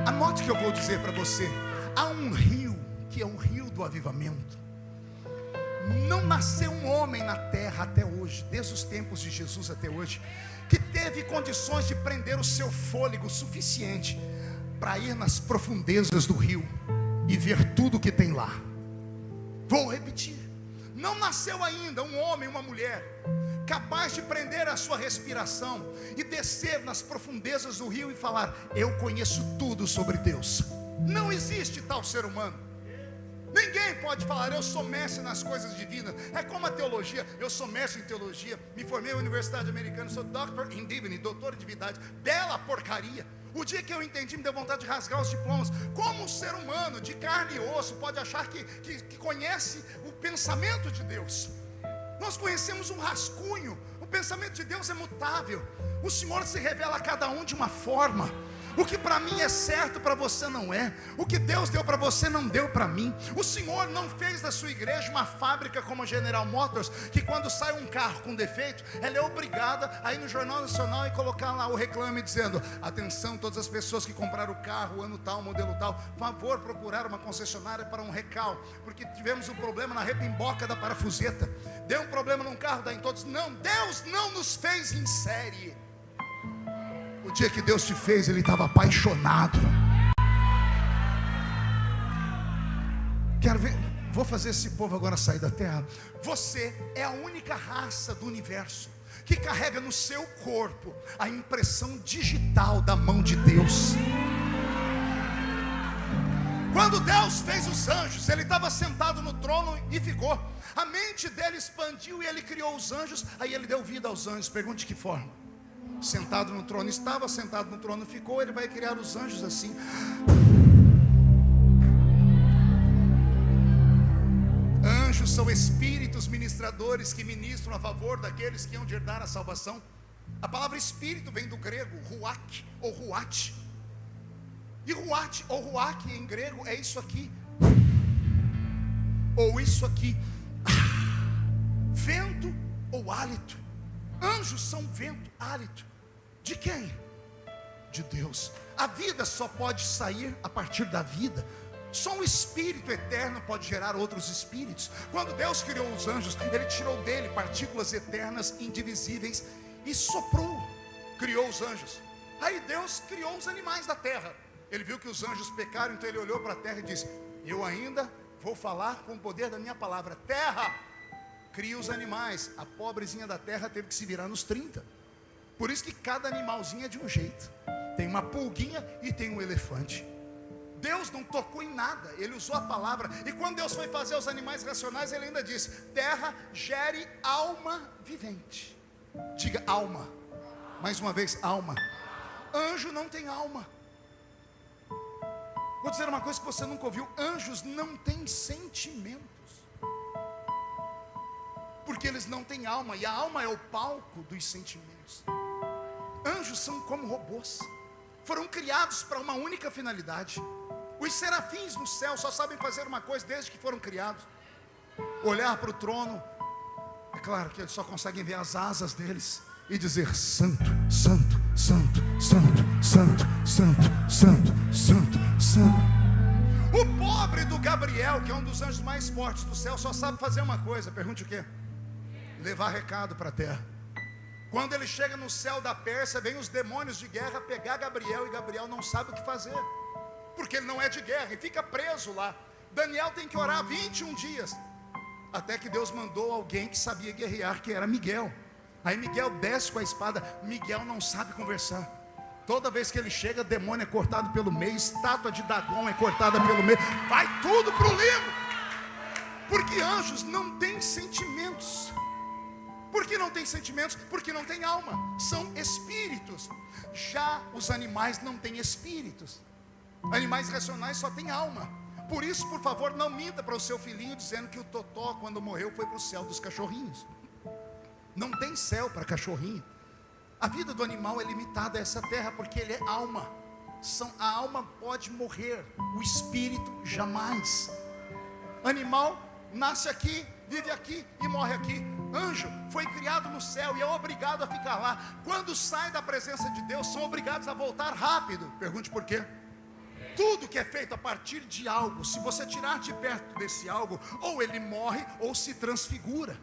Anote o que eu vou dizer para você. Há um rio, que é o rio do avivamento. Não nasceu um homem na terra até hoje, desde os tempos de Jesus até hoje, que teve condições de prender o seu fôlego suficiente para ir nas profundezas do rio e ver tudo que tem lá. Vou repetir, não nasceu ainda um homem, uma mulher capaz de prender a sua respiração e descer nas profundezas do rio e falar, eu conheço tudo sobre Deus. Não existe tal ser humano. Ninguém pode falar, eu sou mestre nas coisas divinas. É como a teologia, eu sou mestre em teologia, me formei na Universidade Americana, sou Doctor in Divinity, doutor em divindade. Bela porcaria. O dia que eu entendi, me deu vontade de rasgar os diplomas. Como um ser humano de carne e osso pode achar que conhece o pensamento de Deus? Nós conhecemos um rascunho. O pensamento de Deus é mutável. O Senhor se revela a cada um de uma forma. O que para mim é certo, para você não é. O que Deus deu para você, não deu para mim. O Senhor não fez da sua igreja uma fábrica como a General Motors, que quando sai um carro com defeito, ela é obrigada a ir no Jornal Nacional e colocar lá o reclame dizendo: atenção, todas as pessoas que compraram o carro, ano tal, modelo tal, favor procurar uma concessionária para um recal, porque tivemos um problema na repimboca da parafuseta, deu um problema num carro, dá em todos. Não, Deus não nos fez em série. O dia que Deus te fez, Ele estava apaixonado. Quero ver, vou fazer esse povo agora sair da terra. Você é a única raça do universo que carrega no seu corpo a impressão digital da mão de Deus. Quando Deus fez os anjos, Ele estava sentado no trono e ficou. A mente dele expandiu e Ele criou os anjos. Aí Ele deu vida aos anjos. Pergunte de que forma? Sentado no trono estava, sentado no trono ficou. Ele vai criar os anjos assim. Anjos são espíritos ministradores que ministram a favor daqueles que hão de herdar a salvação. A palavra espírito vem do grego ruach ou ruach. E ruach ou ruach em grego é isso aqui, ou isso aqui, vento ou hálito. Anjos são vento, hálito. De quem? De Deus. A vida só pode sair a partir da vida. Só um espírito eterno pode gerar outros espíritos. Quando Deus criou os anjos, Ele tirou dele partículas eternas, indivisíveis, e soprou, criou os anjos. Aí Deus criou os animais da terra. Ele viu que os anjos pecaram, então Ele olhou para a terra e disse: eu ainda vou falar com o poder da minha palavra. Terra, cria os animais. A pobrezinha da terra teve que se virar nos 30. Por isso que cada animalzinho é de um jeito. Tem uma pulguinha e tem um elefante. Deus não tocou em nada, Ele usou a palavra. E quando Deus foi fazer os animais racionais, Ele ainda disse: terra, gere alma vivente. Diga alma. Mais uma vez, alma. Anjo não tem alma. Vou dizer uma coisa que você nunca ouviu: anjos não têm sentimentos, porque eles não têm alma, e a alma é o palco dos sentimentos. Anjos são como robôs, foram criados para uma única finalidade. Os serafins no céu só sabem fazer uma coisa desde que foram criados: olhar para o trono. É claro que eles só conseguem ver as asas deles e dizer: santo, santo, santo, santo, santo, santo, santo, santo, santo. O pobre do Gabriel, que é um dos anjos mais fortes do céu, só sabe fazer uma coisa. Pergunte o quê? Levar recado para a terra. Quando ele chega no céu da Pérsia, vem os demônios de guerra pegar Gabriel, e Gabriel não sabe o que fazer, porque ele não é de guerra e fica preso lá. Daniel tem que orar 21 dias, até que Deus mandou alguém que sabia guerrear, que era Miguel. Aí Miguel desce com a espada. Miguel não sabe conversar. Toda vez que ele chega, demônio é cortado pelo meio, estátua de Dagon é cortada pelo meio, vai tudo para o limbo. Porque anjos não têm sentimentos. Por que não tem sentimentos? Porque não tem alma, são espíritos. Já os animais não têm espíritos. Animais racionais só têm alma. Por isso, por favor, não minta para o seu filhinho dizendo que o Totó, quando morreu, foi para o céu dos cachorrinhos. Não tem céu para cachorrinho. A vida do animal é limitada a essa terra, porque ele é alma. A alma pode morrer, o espírito jamais. Animal nasce aqui, vive aqui e morre aqui. Anjo foi criado no céu e é obrigado a ficar lá. Quando sai da presença de Deus, são obrigados a voltar rápido. Pergunte por quê? Tudo que é feito a partir de algo, se você tirar de perto desse algo, ou ele morre ou se transfigura.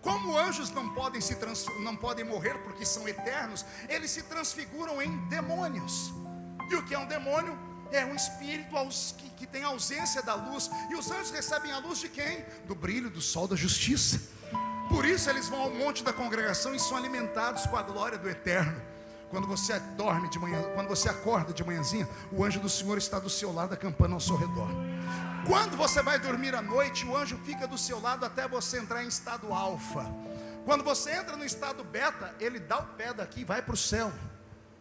Como anjos não podem morrer porque são eternos, eles se transfiguram em demônios. E o que é um demônio? É um espírito que tem ausência da luz. E os anjos recebem a luz de quem? Do brilho do sol da justiça. Por isso eles vão ao monte da congregação e são alimentados com a glória do eterno. Quando você dorme de manhã, quando você acorda de manhãzinha, o anjo do Senhor está do seu lado, acampando ao seu redor. Quando você vai dormir à noite, o anjo fica do seu lado até você entrar em estado alfa. Quando você entra no estado beta, ele dá o pé daqui e vai para o céu.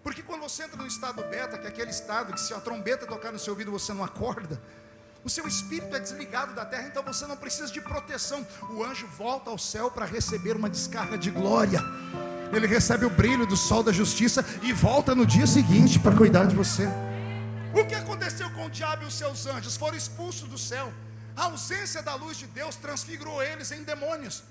Porque quando você entra no estado beta, que é aquele estado que se a trombeta tocar no seu ouvido você não acorda, o seu espírito é desligado da terra, então você não precisa de proteção. O anjo volta ao céu para receber uma descarga de glória. ele recebe o brilho do sol da justiça e volta no dia seguinte para cuidar de você. O que aconteceu com o diabo e os seus anjos? Foram expulsos do céu. A ausência da luz de Deus transfigurou eles em demônios.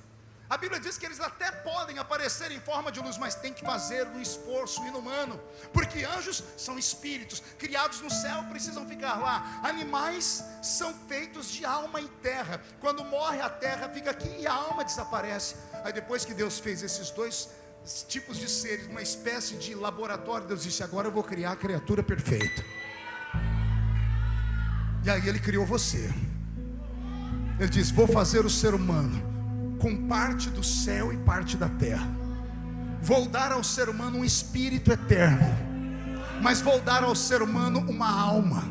A Bíblia diz que eles até podem aparecer em forma de luz, mas tem que fazer um esforço inumano, porque anjos são espíritos, criados no céu, precisam ficar lá. Animais são feitos de alma e terra. Quando morre a terra fica aqui e a alma desaparece. Aí depois que Deus fez esses dois tipos de seres, uma espécie de laboratório, Deus disse: agora eu vou criar a criatura perfeita. E aí ele criou você. Ele diz: vou fazer o ser humano com parte do céu e parte da terra. Vou dar ao ser humano um espírito eterno, mas vou dar ao ser humano uma alma.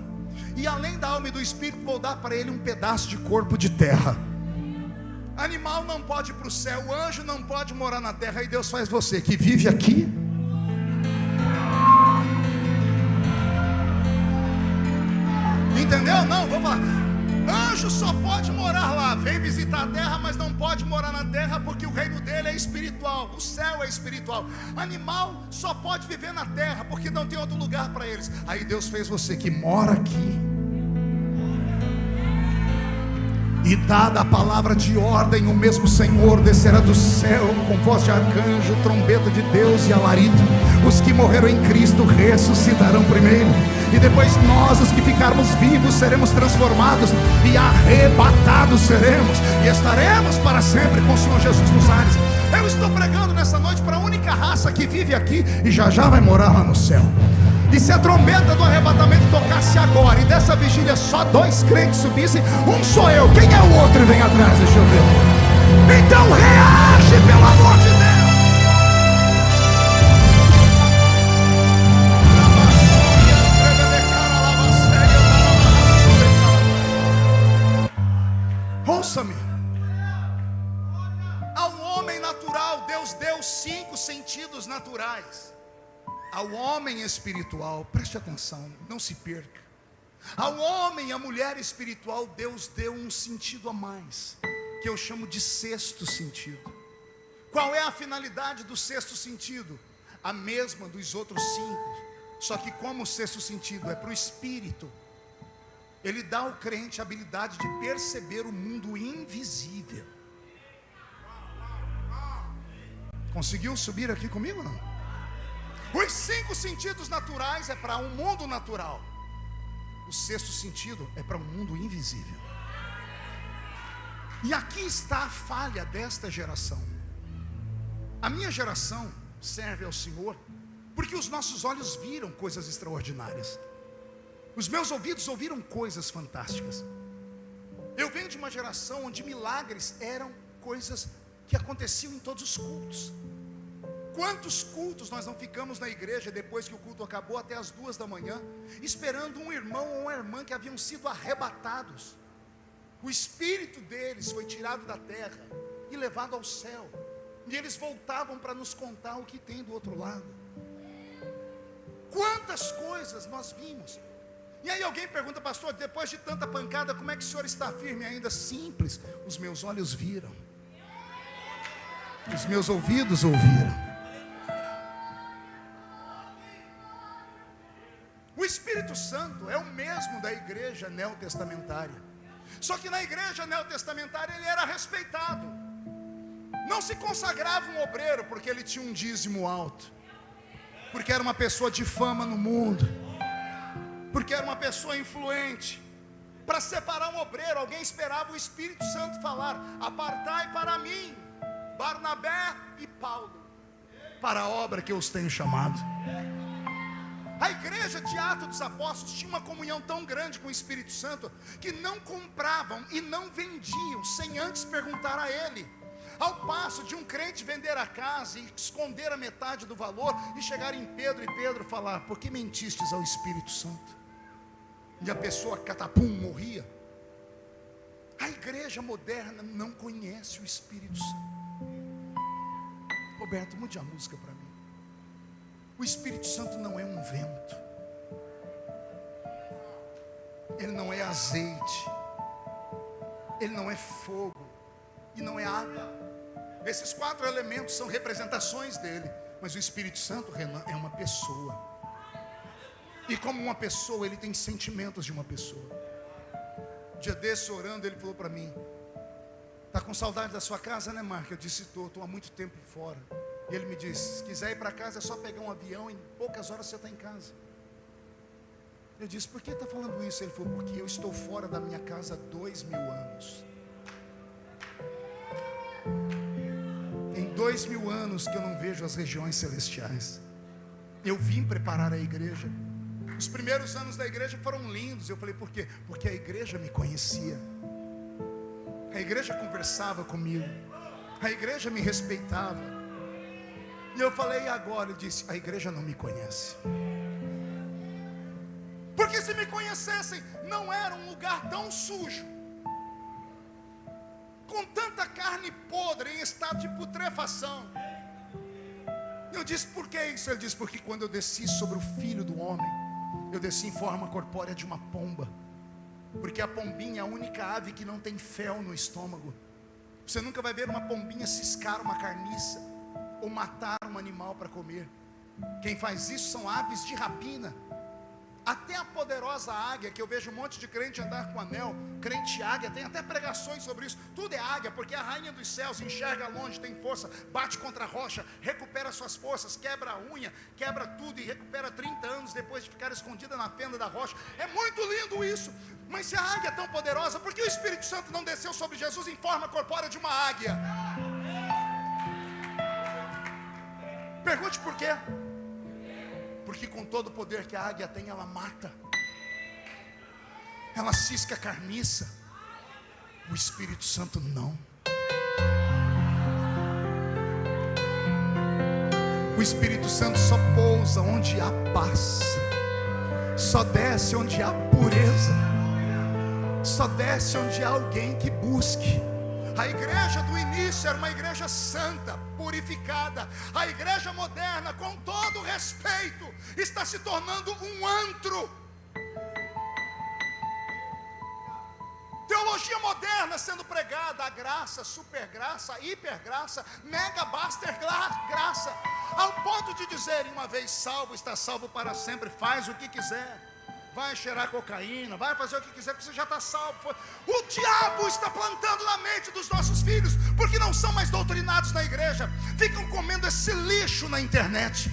E além da alma e do espírito, vou dar para ele um pedaço de corpo de terra. Animal não pode ir para o céu, o anjo não pode morar na terra. E Deus faz você que vive aqui. Entendeu? Não, vamos lá. Anjo só pode morar lá, vem visitar a terra, mas não pode morar na terra, porque o reino dele é espiritual, o céu é espiritual. Animal só pode viver na terra, porque não tem outro lugar para eles. Aí Deus fez você que mora aqui. E dada a palavra de ordem, o mesmo Senhor descerá do céu com voz de arcanjo, trombeta de Deus e alarido. Os que morreram em Cristo ressuscitarão primeiro, e depois nós, os que ficarmos vivos, seremos transformados e arrebatados seremos, e estaremos para sempre com o Senhor Jesus nos ares. Eu estou pregando nessa noite para a única raça que vive aqui e já já vai morar lá no céu. E se a trombeta do arrebatamento tocasse agora, e dessa vigília só 2 crentes subissem, um sou eu, quem é o outro? E vem atrás, deixa eu ver. Então reage, pelo amor de Deus. Ouça-me. Ao homem natural, Deus deu 5 sentidos naturais. Ao homem espiritual, preste atenção, não se perca. Ao homem e à mulher espiritual, Deus deu um sentido a mais, que eu chamo de 6º sentido. Qual é a finalidade do 6º sentido? A mesma dos outros 5, só que como o 6º sentido é para o espírito, ele dá ao crente a habilidade de perceber o mundo invisível. Conseguiu subir aqui comigo ou não? Os 5 sentidos naturais é para um mundo natural. O 6º sentido é para um mundo invisível. E aqui está a falha desta geração. A minha geração serve ao Senhor porque os nossos olhos viram coisas extraordinárias. Os meus ouvidos ouviram coisas fantásticas. Eu venho de uma geração onde milagres eram coisas que aconteciam em todos os cultos. Quantos cultos nós não ficamos na igreja depois que o culto acabou até as 2 da manhã, esperando um irmão ou uma irmã que haviam sido arrebatados. O espírito deles foi tirado da terra e levado ao céu, e eles voltavam para nos contar o que tem do outro lado. Quantas coisas nós vimos. E aí alguém pergunta: pastor, depois de tanta pancada, como é que o senhor está firme ainda? Simples, os meus olhos viram, os meus ouvidos ouviram. O Espírito Santo é o mesmo da igreja neotestamentária, só que na igreja neotestamentária ele era respeitado. Não se consagrava um obreiro porque ele tinha um dízimo alto, porque era uma pessoa de fama no mundo, porque era uma pessoa influente. Para separar um obreiro, alguém esperava o Espírito Santo falar: apartai para mim Barnabé e Paulo para a obra que eu os tenho chamado. A igreja de Atos dos Apóstolos tinha uma comunhão tão grande com o Espírito Santo que não compravam e não vendiam sem antes perguntar a ele. Ao passo de um crente vender a casa e esconder a metade do valor e chegar em Pedro e Pedro falar: por que mentistes ao Espírito Santo? E a pessoa catapum morria. A igreja moderna não conhece o Espírito Santo. Roberto, mude a música para mim. O Espírito Santo não é um vento, ele não é azeite, ele não é fogo e não é água. Esses 4 elementos são representações dele. Mas o Espírito Santo, Renan, é uma pessoa. E como uma pessoa, ele tem sentimentos de uma pessoa. Dia desse, orando, ele falou para mim: tá com saudade da sua casa, né, Marco? Eu disse: estou há muito tempo fora. E ele me disse: se quiser ir para casa, é só pegar um avião, em poucas horas você está em casa. Eu disse: por que está falando isso? Ele falou: porque eu estou fora da minha casa há 2000 anos. Tem 2000 anos que eu não vejo as regiões celestiais. Eu vim preparar a igreja. Os primeiros anos da igreja foram lindos. Eu falei: por quê? Porque a igreja me conhecia. A igreja conversava comigo. A igreja me respeitava. E eu falei: e agora? Ele disse: a igreja não me conhece. Porque se me conhecessem, não era um lugar tão sujo, com tanta carne podre em estado de putrefação. Eu disse: por que isso? Ele disse: porque quando eu desci sobre o Filho do Homem, eu desci em forma corpórea de uma pomba. Porque a pombinha é a única ave que não tem fel no estômago. Você nunca vai ver uma pombinha ciscar uma carniça ou matar um animal para comer. Quem faz isso são aves de rapina. Até a poderosa águia, que eu vejo um monte de crente andar com anel, crente águia, tem até pregações sobre isso. Tudo é águia, porque é a rainha dos céus, enxerga longe, tem força, bate contra a rocha, recupera suas forças, quebra a unha, quebra tudo e recupera 30 anos depois de ficar escondida na fenda da rocha. É muito lindo isso. Mas se a águia é tão poderosa, por que o Espírito Santo não desceu sobre Jesus em forma corpórea de uma águia? Pergunte por quê? Porque com todo o poder que a águia tem, ela mata, ela cisca a carniça. O Espírito Santo não. O Espírito Santo só pousa onde há paz, só desce onde há pureza, só desce onde há alguém que busque. A igreja do início era uma igreja santa, purificada. A igreja moderna, com todo respeito, está se tornando um antro. Teologia moderna sendo pregada, a graça, supergraça, hipergraça, mega baster graça, ao ponto de dizerem: uma vez salvo, está salvo para sempre, faz o que quiser. Vai cheirar cocaína, vai fazer o que quiser, porque você já está salvo. O diabo está plantando na mente dos nossos filhos, porque não são mais doutrinados na igreja, ficam comendo esse lixo na internet,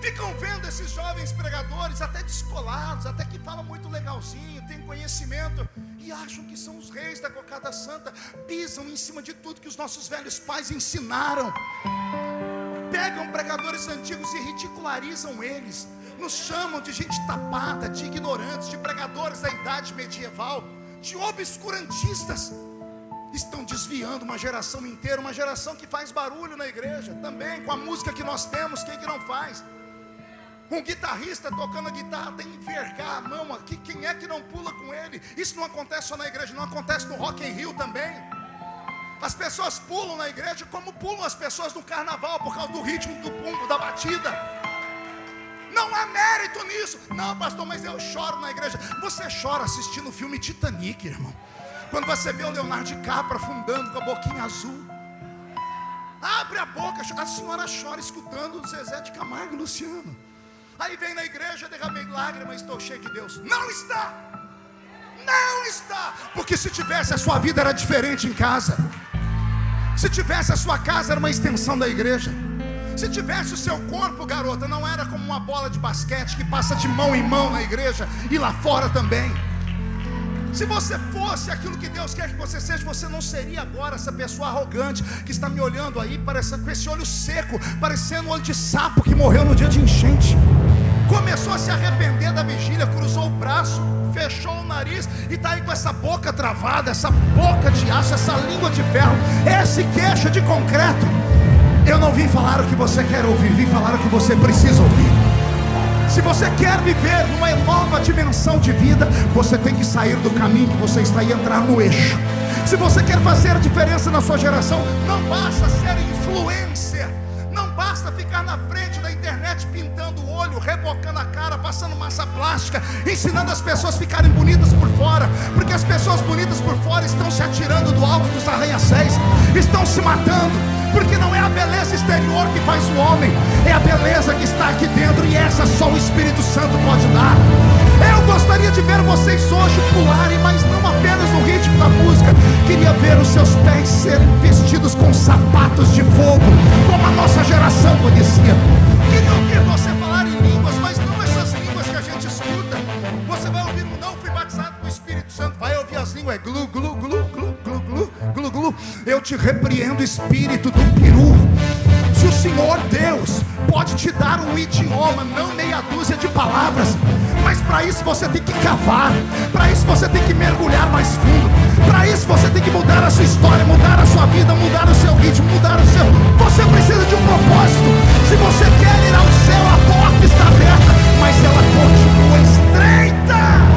ficam vendo esses jovens pregadores, até descolados, até que falam muito legalzinho, tem conhecimento, e acham que são os reis da cocada santa, pisam em cima de tudo que os nossos velhos pais ensinaram, pegam pregadores antigos e ridicularizam eles, nos chamam de gente tapada, de ignorantes, de pregadores da idade medieval, de obscurantistas. Estão desviando uma geração inteira, uma geração que faz barulho na igreja, também com a música que nós temos. Quem que não faz? Um guitarrista tocando a guitarra tem que envergar a mão aqui, quem é que não pula com ele? Isso não acontece só na igreja, não acontece no Rock in Rio também. As pessoas pulam na igreja como pulam as pessoas no carnaval, por causa do ritmo do bumbo, da batida. Não há mérito nisso. Não, pastor, mas eu choro na igreja. Você chora assistindo o filme Titanic, irmão. Quando você vê o Leonardo DiCaprio afundando com a boquinha azul, abre a boca, a senhora chora escutando Zezé de Camargo e Luciano. Aí vem na igreja: derramei lágrimas, estou cheio de Deus. Não está. Não está. Porque se tivesse, a sua vida era diferente em casa. Se tivesse, a sua casa era uma extensão da igreja. Se tivesse o seu corpo, garota, não era como uma bola de basquete que passa de mão em mão na igreja e lá fora também. Se você fosse aquilo que Deus quer que você seja, você não seria agora essa pessoa arrogante que está me olhando aí, com esse olho seco, parecendo um olho de sapo que morreu no dia de enchente. Começou a se arrepender da vigília, cruzou o braço, fechou o nariz e está aí com essa boca travada, essa boca de aço, essa língua de ferro, esse queixo de concreto. Eu não vim falar o que você quer ouvir, vim falar o que você precisa ouvir. Se você quer viver numa nova dimensão de vida, você tem que sair do caminho que você está e entrar no eixo. Se você quer fazer a diferença na sua geração, não basta ser influencer, não basta ficar na frente da internet internet pintando o olho, rebocando a cara, passando massa plástica, ensinando as pessoas a ficarem bonitas por fora, porque as pessoas bonitas por fora estão se atirando do alto dos arranha-céus, estão se matando, porque não é a beleza exterior que faz o homem, é a beleza que está aqui dentro, e essa só o Espírito Santo pode dar. Eu gostaria de ver vocês hoje pularem, mas não apenas no ritmo da música. Queria ver os seus pés serem vestidos com sapatos de fogo, como a nossa geração conhecia. Queria ouvir você falar em línguas, mas não essas línguas que a gente escuta. Você vai ouvir um não fui batizado com o Espírito Santo, vai ouvir as línguas, glu, glu, glu, glu, glu, glu, glu, glu. Eu te repreendo, espírito do peru. Se o Senhor Deus pode te dar um idioma, não meia dúzia de palavras, mas para isso você tem que cavar, para isso você tem que mergulhar mais fundo, para isso você tem que mudar a sua história, mudar a sua vida, mudar o seu ritmo, mudar o seu... Você precisa de um propósito. Se você quer ir ao céu, a porta está aberta, mas ela continua estreita.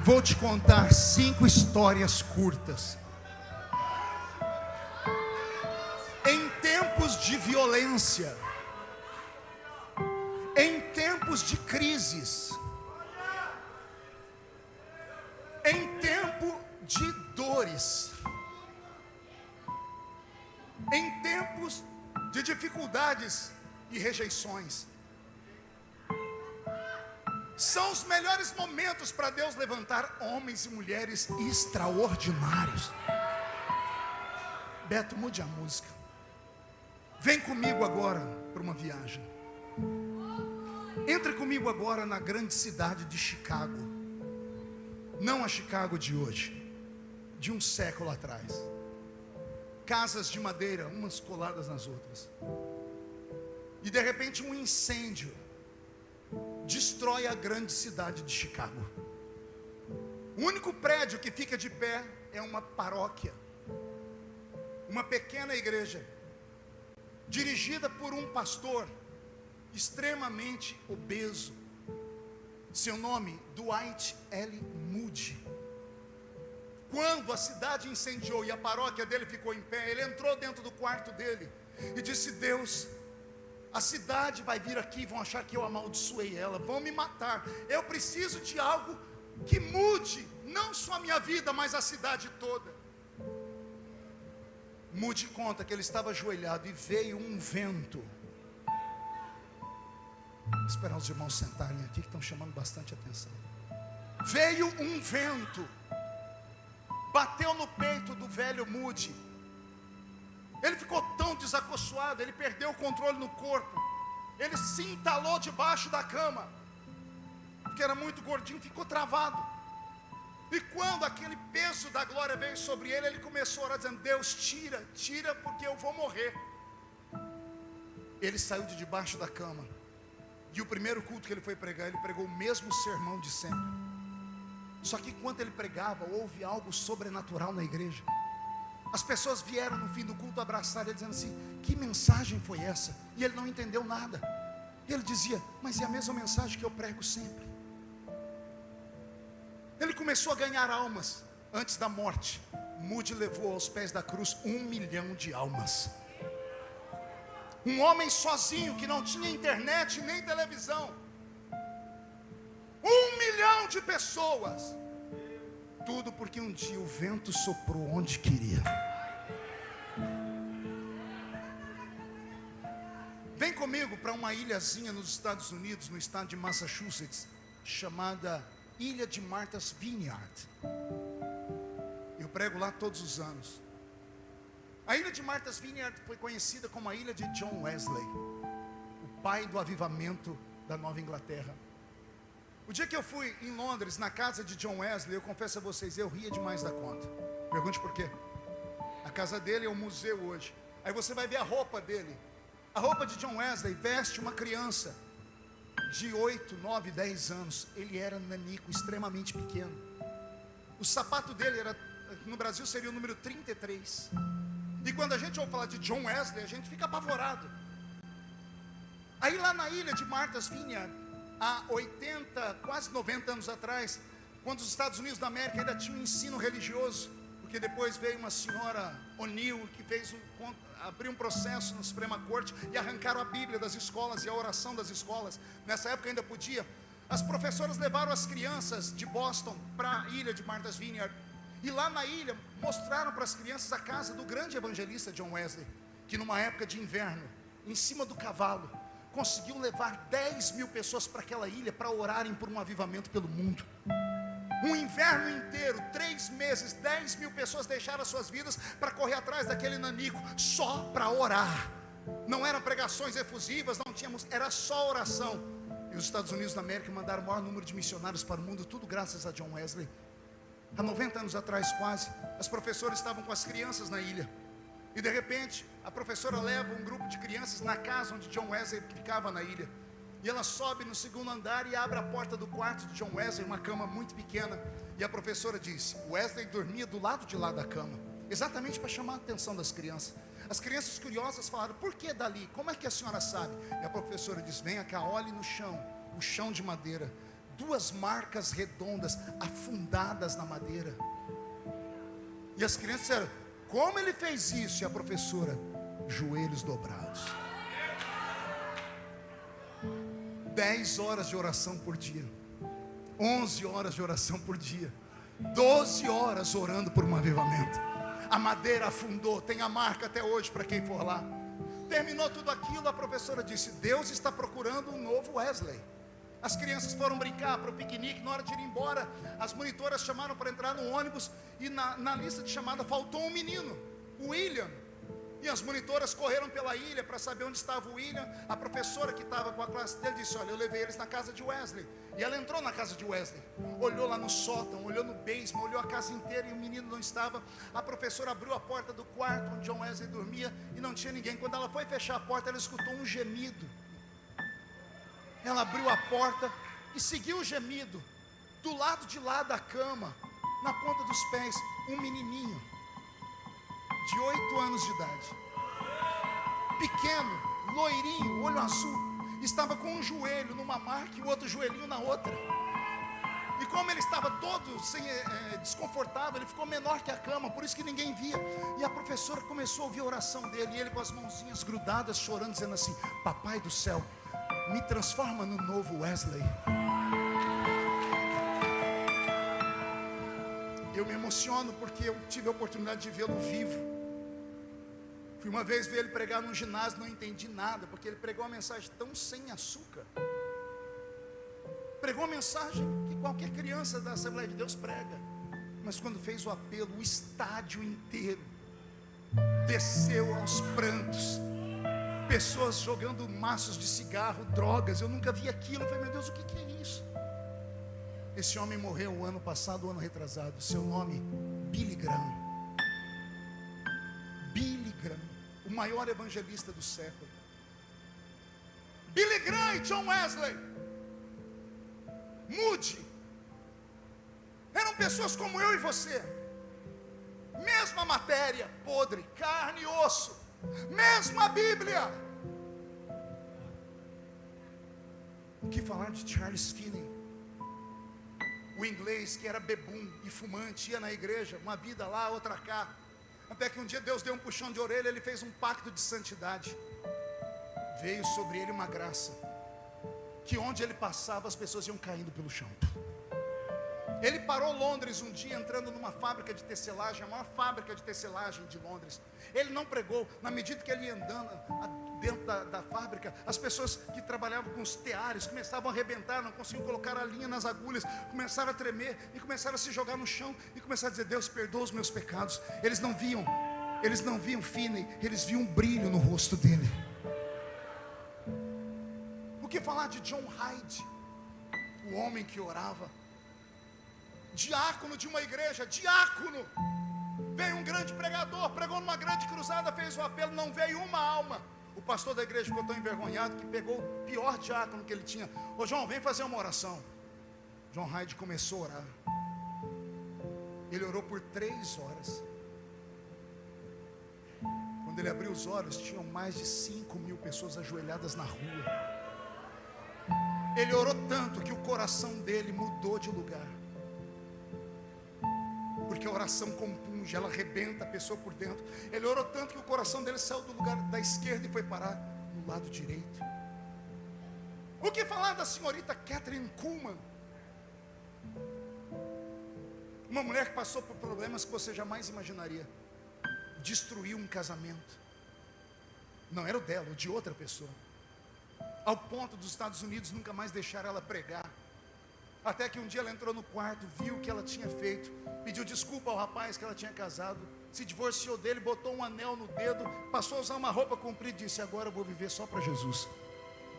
Vou te contar 5 histórias curtas. Em tempos de violência, em tempos de crises, em tempo de dores, em tempos de dificuldades e rejeições, são os melhores momentos para Deus levantar homens e mulheres extraordinários. Beto, mude a música. Vem comigo agora para uma viagem. Entre comigo agora na grande cidade de Chicago. Não a Chicago de hoje, de um século atrás. Casas de madeira, umas coladas nas outras. E de repente um incêndio destrói a grande cidade de Chicago. O único prédio que fica de pé é uma paróquia, uma pequena igreja, dirigida por um pastor extremamente obeso. Seu nome, Dwight L. Moody. Quando a cidade incendiou e a paróquia dele ficou em pé, ele entrou dentro do quarto dele e disse: Deus, a cidade vai vir aqui, vão achar que eu amaldiçoei ela, vão me matar. Eu preciso de algo que mude, não só a minha vida, mas a cidade toda. Moody conta que ele estava ajoelhado e veio um vento. Vou esperar os irmãos sentarem aqui que estão chamando bastante atenção. Veio um vento, bateu no peito do velho Moody. Ele ficou tão desacorçoado, ele perdeu o controle no corpo. Ele se entalou debaixo da cama, porque era muito gordinho, ficou travado. E quando aquele peso da glória veio sobre ele, ele começou a orar dizendo: Deus, tira, tira, porque eu vou morrer. Ele saiu de debaixo da cama. E o primeiro culto que ele foi pregar, ele pregou o mesmo sermão de sempre. Só que enquanto ele pregava, houve algo sobrenatural na igreja. As pessoas vieram no fim do culto abraçar ele, dizendo assim: que mensagem foi essa? E ele não entendeu nada. E ele dizia: mas é a mesma mensagem que eu prego sempre. Ele começou a ganhar almas. Antes da morte, Moody levou aos pés da cruz 1 milhão de almas. Um homem sozinho, que não tinha internet nem televisão. 1 milhão de pessoas. Tudo porque um dia o vento soprou onde queria. Vem comigo para uma ilhazinha nos Estados Unidos, no estado de Massachusetts, chamada Ilha de Martha's Vineyard. Eu prego lá todos os anos. A Ilha de Martha's Vineyard foi conhecida como a Ilha de John Wesley, o pai do avivamento da Nova Inglaterra. O dia que eu fui em Londres, na casa de John Wesley, eu confesso a vocês, eu ria demais da conta. Pergunte por quê. A casa dele é um museu hoje. Aí você vai ver a roupa dele. A roupa de John Wesley veste uma criança de 8, 9, 10 anos. Ele era nanico, extremamente pequeno. O sapato dele era, no Brasil seria o número 33. E quando a gente ouve falar de John Wesley, a gente fica apavorado. Aí lá na ilha de Martha's Vineyard, há 80, quase 90 anos atrás, quando os Estados Unidos da América ainda tinham um ensino religioso, porque depois veio uma senhora O'Neill que abriu um processo na Suprema Corte e arrancaram a Bíblia das escolas e a oração das escolas. Nessa época ainda podia. As professoras levaram as crianças de Boston para a ilha de Martha's Vineyard, e lá na ilha mostraram para as crianças a casa do grande evangelista John Wesley, que numa época de inverno, em cima do cavalo, conseguiu levar 10 mil pessoas para aquela ilha para orarem por um avivamento pelo mundo. Um inverno inteiro, 3 meses, 10 mil pessoas deixaram as suas vidas para correr atrás daquele nanico, só para orar. Não eram pregações efusivas, não tínhamos, era só oração. E os Estados Unidos da América mandaram o maior número de missionários para o mundo, tudo graças a John Wesley. Há 90 anos atrás quase, as professoras estavam com as crianças na ilha. E de repente, a professora leva um grupo de crianças na casa onde John Wesley ficava na ilha. E ela sobe no segundo andar e abre a porta do quarto de John Wesley, uma cama muito pequena. E a professora diz: Wesley dormia do lado de lá da cama, exatamente para chamar a atenção das crianças. As crianças curiosas falaram: por que dali? Como é que a senhora sabe? E a professora diz: venha cá, olhe no chão, o chão de madeira, 2 marcas redondas afundadas na madeira. E as crianças disseram: como ele fez isso? E a professora: joelhos dobrados. 10 horas de oração por dia, 11 horas de oração por dia, 12 horas orando por um avivamento. A madeira afundou, tem a marca até hoje para quem for lá. Terminou tudo aquilo, a professora disse: Deus está procurando um novo Wesley. As crianças foram brincar para o piquenique. Na hora de ir embora, as monitoras chamaram para entrar no ônibus, e na lista de chamada faltou um menino, o William. E as monitoras correram pela ilha para saber onde estava o William. A professora que estava com a classe dele disse: olha, eu levei eles na casa de Wesley. E ela entrou na casa de Wesley, olhou lá no sótão, olhou no basement, olhou a casa inteira e o menino não estava. A professora abriu a porta do quarto onde John Wesley dormia e não tinha ninguém. Quando ela foi fechar a porta, ela escutou um gemido. Ela abriu a porta e seguiu o gemido. Do lado de lá da cama, na ponta dos pés, um menininho de 8 anos de idade, pequeno, loirinho, olho azul, estava com um joelho numa marca e o outro joelhinho na outra. E como ele estava todo desconfortável, ele ficou menor que a cama, por isso que ninguém via. E a professora começou a ouvir a oração dele, e ele com as mãozinhas grudadas, chorando, dizendo assim: papai do céu, me transforma no novo Wesley. Eu me emociono porque eu tive a oportunidade de vê-lo vivo. Fui uma vez ver ele pregar num ginásio, não entendi nada, porque ele pregou uma mensagem tão sem açúcar. Pregou uma mensagem que qualquer criança da Assembleia de Deus prega. Mas quando fez o apelo, o estádio inteiro desceu aos prantos. Pessoas jogando maços de cigarro, drogas. Eu nunca vi aquilo. Eu falei: meu Deus, o que é isso? Esse homem morreu o ano passado, o ano retrasado. Seu nome, Billy Graham. Billy Graham, o maior evangelista do século. Billy Graham e John Wesley, Moody, eram pessoas como eu e você. Mesma matéria, podre, carne e osso. Mesma Bíblia. O que falar de Charles Finney, o inglês que era bebum e fumante, ia na igreja, uma vida lá, outra cá. Até que um dia Deus deu um puxão de orelha, ele fez um pacto de santidade. Veio sobre ele uma graça, que onde ele passava as pessoas iam caindo pelo chão. Ele parou Londres um dia, entrando numa fábrica de tecelagem, a maior fábrica de tecelagem de Londres. Ele não pregou, na medida que ele ia andando dentro da fábrica, as pessoas que trabalhavam com os teares começavam a arrebentar, não conseguiam colocar a linha nas agulhas, começaram a tremer e começaram a se jogar no chão e começaram a dizer: Deus, perdoa os meus pecados. Eles não viam Finney, eles viam um brilho no rosto dele. O que falar de John Hyde, o homem que orava, diácono de uma igreja, diácono. Veio um grande pregador, pregou numa grande cruzada, fez o apelo, não veio uma alma. O pastor da igreja ficou tão envergonhado que pegou o pior diácono que ele tinha. Ô João, vem fazer uma oração. John Hyde começou a orar. Ele orou por 3 horas. Quando ele abriu os olhos, tinham mais de 5.000 pessoas ajoelhadas na rua. Ele orou tanto que o coração dele mudou de lugar. Porque a oração compunge, ela arrebenta a pessoa por dentro. Ele orou tanto que o coração dele saiu do lugar da esquerda e foi parar no lado direito. O que falar da senhorita Kathryn Kuhlman? Uma mulher que passou por problemas que você jamais imaginaria. Destruiu um casamento. Não era o dela, o de outra pessoa. Ao ponto dos Estados Unidos nunca mais deixar ela pregar. Até que um dia ela entrou no quarto, viu o que ela tinha feito, pediu desculpa ao rapaz que ela tinha casado, se divorciou dele, botou um anel no dedo, passou a usar uma roupa comprida e disse: agora eu vou viver só para Jesus.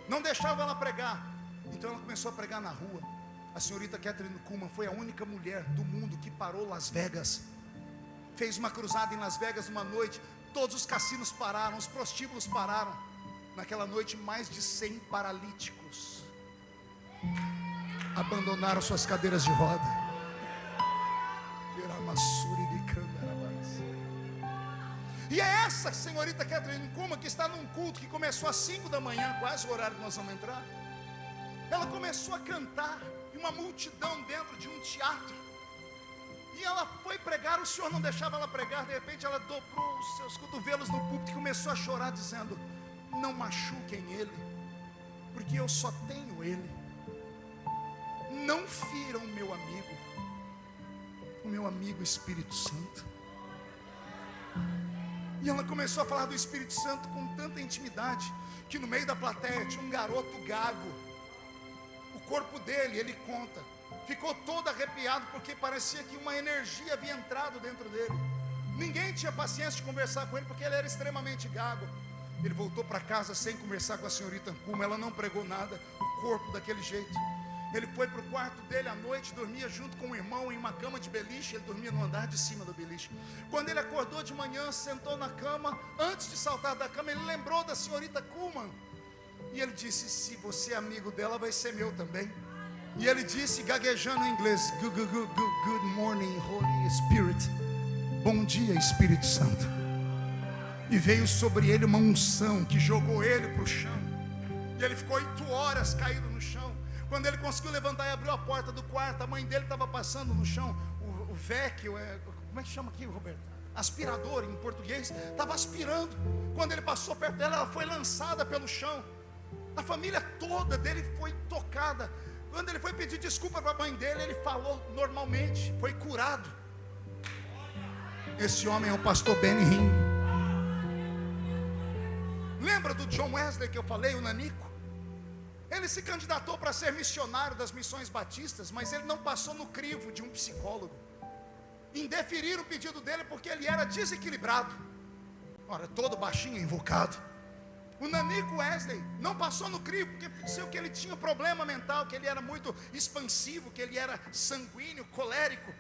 Não deixava ela pregar. Então ela começou a pregar na rua. A senhorita Kathryn Kuhlman foi a única mulher do mundo que parou Las Vegas. Fez uma cruzada em Las Vegas uma noite. Todos os cassinos pararam, os prostíbulos pararam. Naquela noite mais de 100 paralíticos abandonaram suas cadeiras de roda. E é essa senhorita Kathryn Kuhlman que está num culto que começou às 5 da manhã, quase o horário que nós vamos entrar. Ela começou a cantar e uma multidão dentro de um teatro. E ela foi pregar, o Senhor não deixava ela pregar. De repente ela dobrou os seus cotovelos no púlpito e começou a chorar, dizendo: não machuquem ele, porque eu só tenho ele. Não firam o meu amigo Espírito Santo. E ela começou a falar do Espírito Santo com tanta intimidade, que no meio da plateia tinha um garoto gago. O corpo dele, ele conta, ficou todo arrepiado, porque parecia que uma energia havia entrado dentro dele. Ninguém tinha paciência de conversar com ele, porque ele era extremamente gago. Ele voltou para casa sem conversar com a senhorita Kuhlman. Ela não pregou nada, o corpo daquele jeito. Ele foi para o quarto dele à noite, dormia junto com o irmão em uma cama de beliche. Ele dormia no andar de cima do beliche. Quando ele acordou de manhã, sentou na cama, antes de saltar da cama, ele lembrou da senhorita Kuhlman. E ele disse: se você é amigo dela, vai ser meu também. E ele disse, gaguejando em inglês: good morning, Holy Spirit. Bom dia, Espírito Santo. E veio sobre ele uma unção que jogou ele para o chão. E ele ficou 8 horas caído no chão. Quando ele conseguiu levantar e abriu a porta do quarto, a mãe dele estava passando no chão. O VEC, como é que chama aqui, Roberto? Aspirador em português, estava aspirando. Quando ele passou perto dela, ela foi lançada pelo chão. A família toda dele foi tocada. Quando ele foi pedir desculpa para a mãe dele, ele falou normalmente, foi curado. Esse homem é o pastor Benny Hinn. Lembra do John Wesley que eu falei, o nanico? Ele se candidatou para ser missionário das missões batistas, mas ele não passou no crivo de um psicólogo. Indeferiram o pedido dele porque ele era desequilibrado. Ora, todo baixinho invocado. O nanico Wesley não passou no crivo porque disse que ele tinha um problema mental, que ele era muito expansivo, que ele era sanguíneo, colérico.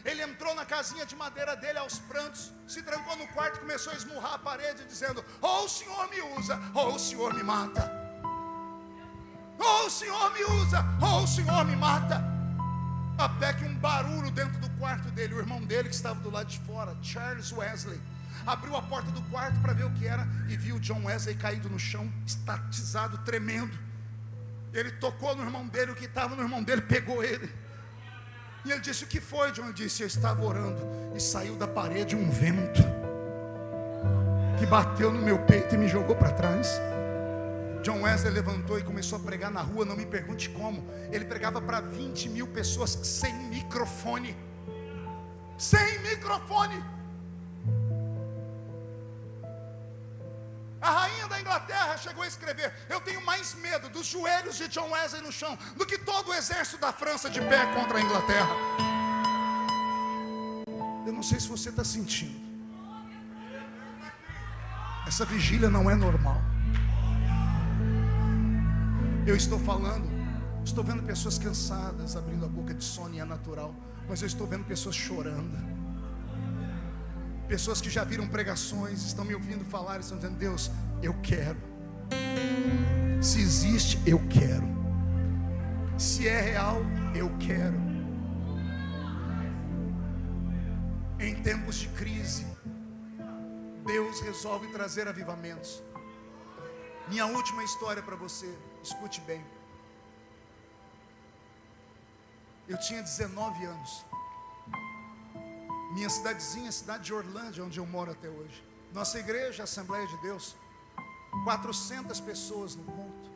Ele entrou na casinha de madeira dele aos prantos, se trancou no quarto e começou a esmurrar a parede, dizendo: ou o Senhor me usa, ou o Senhor me mata. Ou o Senhor me usa, ou o Senhor me mata. Até que um barulho dentro do quarto dele, o irmão dele que estava do lado de fora, Charles Wesley, abriu a porta do quarto para ver o que era e viu John Wesley caído no chão, estatizado, tremendo. Ele tocou no irmão dele, o que estava no irmão dele pegou ele. E ele disse: o que foi, John? Ele disse: eu estava orando e saiu da parede um vento que bateu no meu peito e me jogou para trás. John Wesley levantou e começou a pregar na rua. Não me pergunte como. Ele pregava para 20.000 pessoas sem microfone. Sem microfone. A rainha da Inglaterra Inglaterra chegou a escrever: eu tenho mais medo dos joelhos de John Wesley no chão do que todo o exército da França de pé contra a Inglaterra. Eu não sei se você está sentindo. Essa vigília não é normal. Eu estou falando, estou vendo pessoas cansadas abrindo a boca de sono, e é natural, mas eu estou vendo pessoas chorando. Pessoas que já viram pregações, estão me ouvindo falar e estão dizendo: Deus, eu quero. Se existe, eu quero. Se é real, eu quero. Em tempos de crise, Deus resolve trazer avivamentos. Minha última história para você, escute bem. Eu tinha 19 anos. Minha cidadezinha, a cidade de Orlândia, onde eu moro até hoje. Nossa igreja, a Assembleia de Deus, 400 pessoas no culto.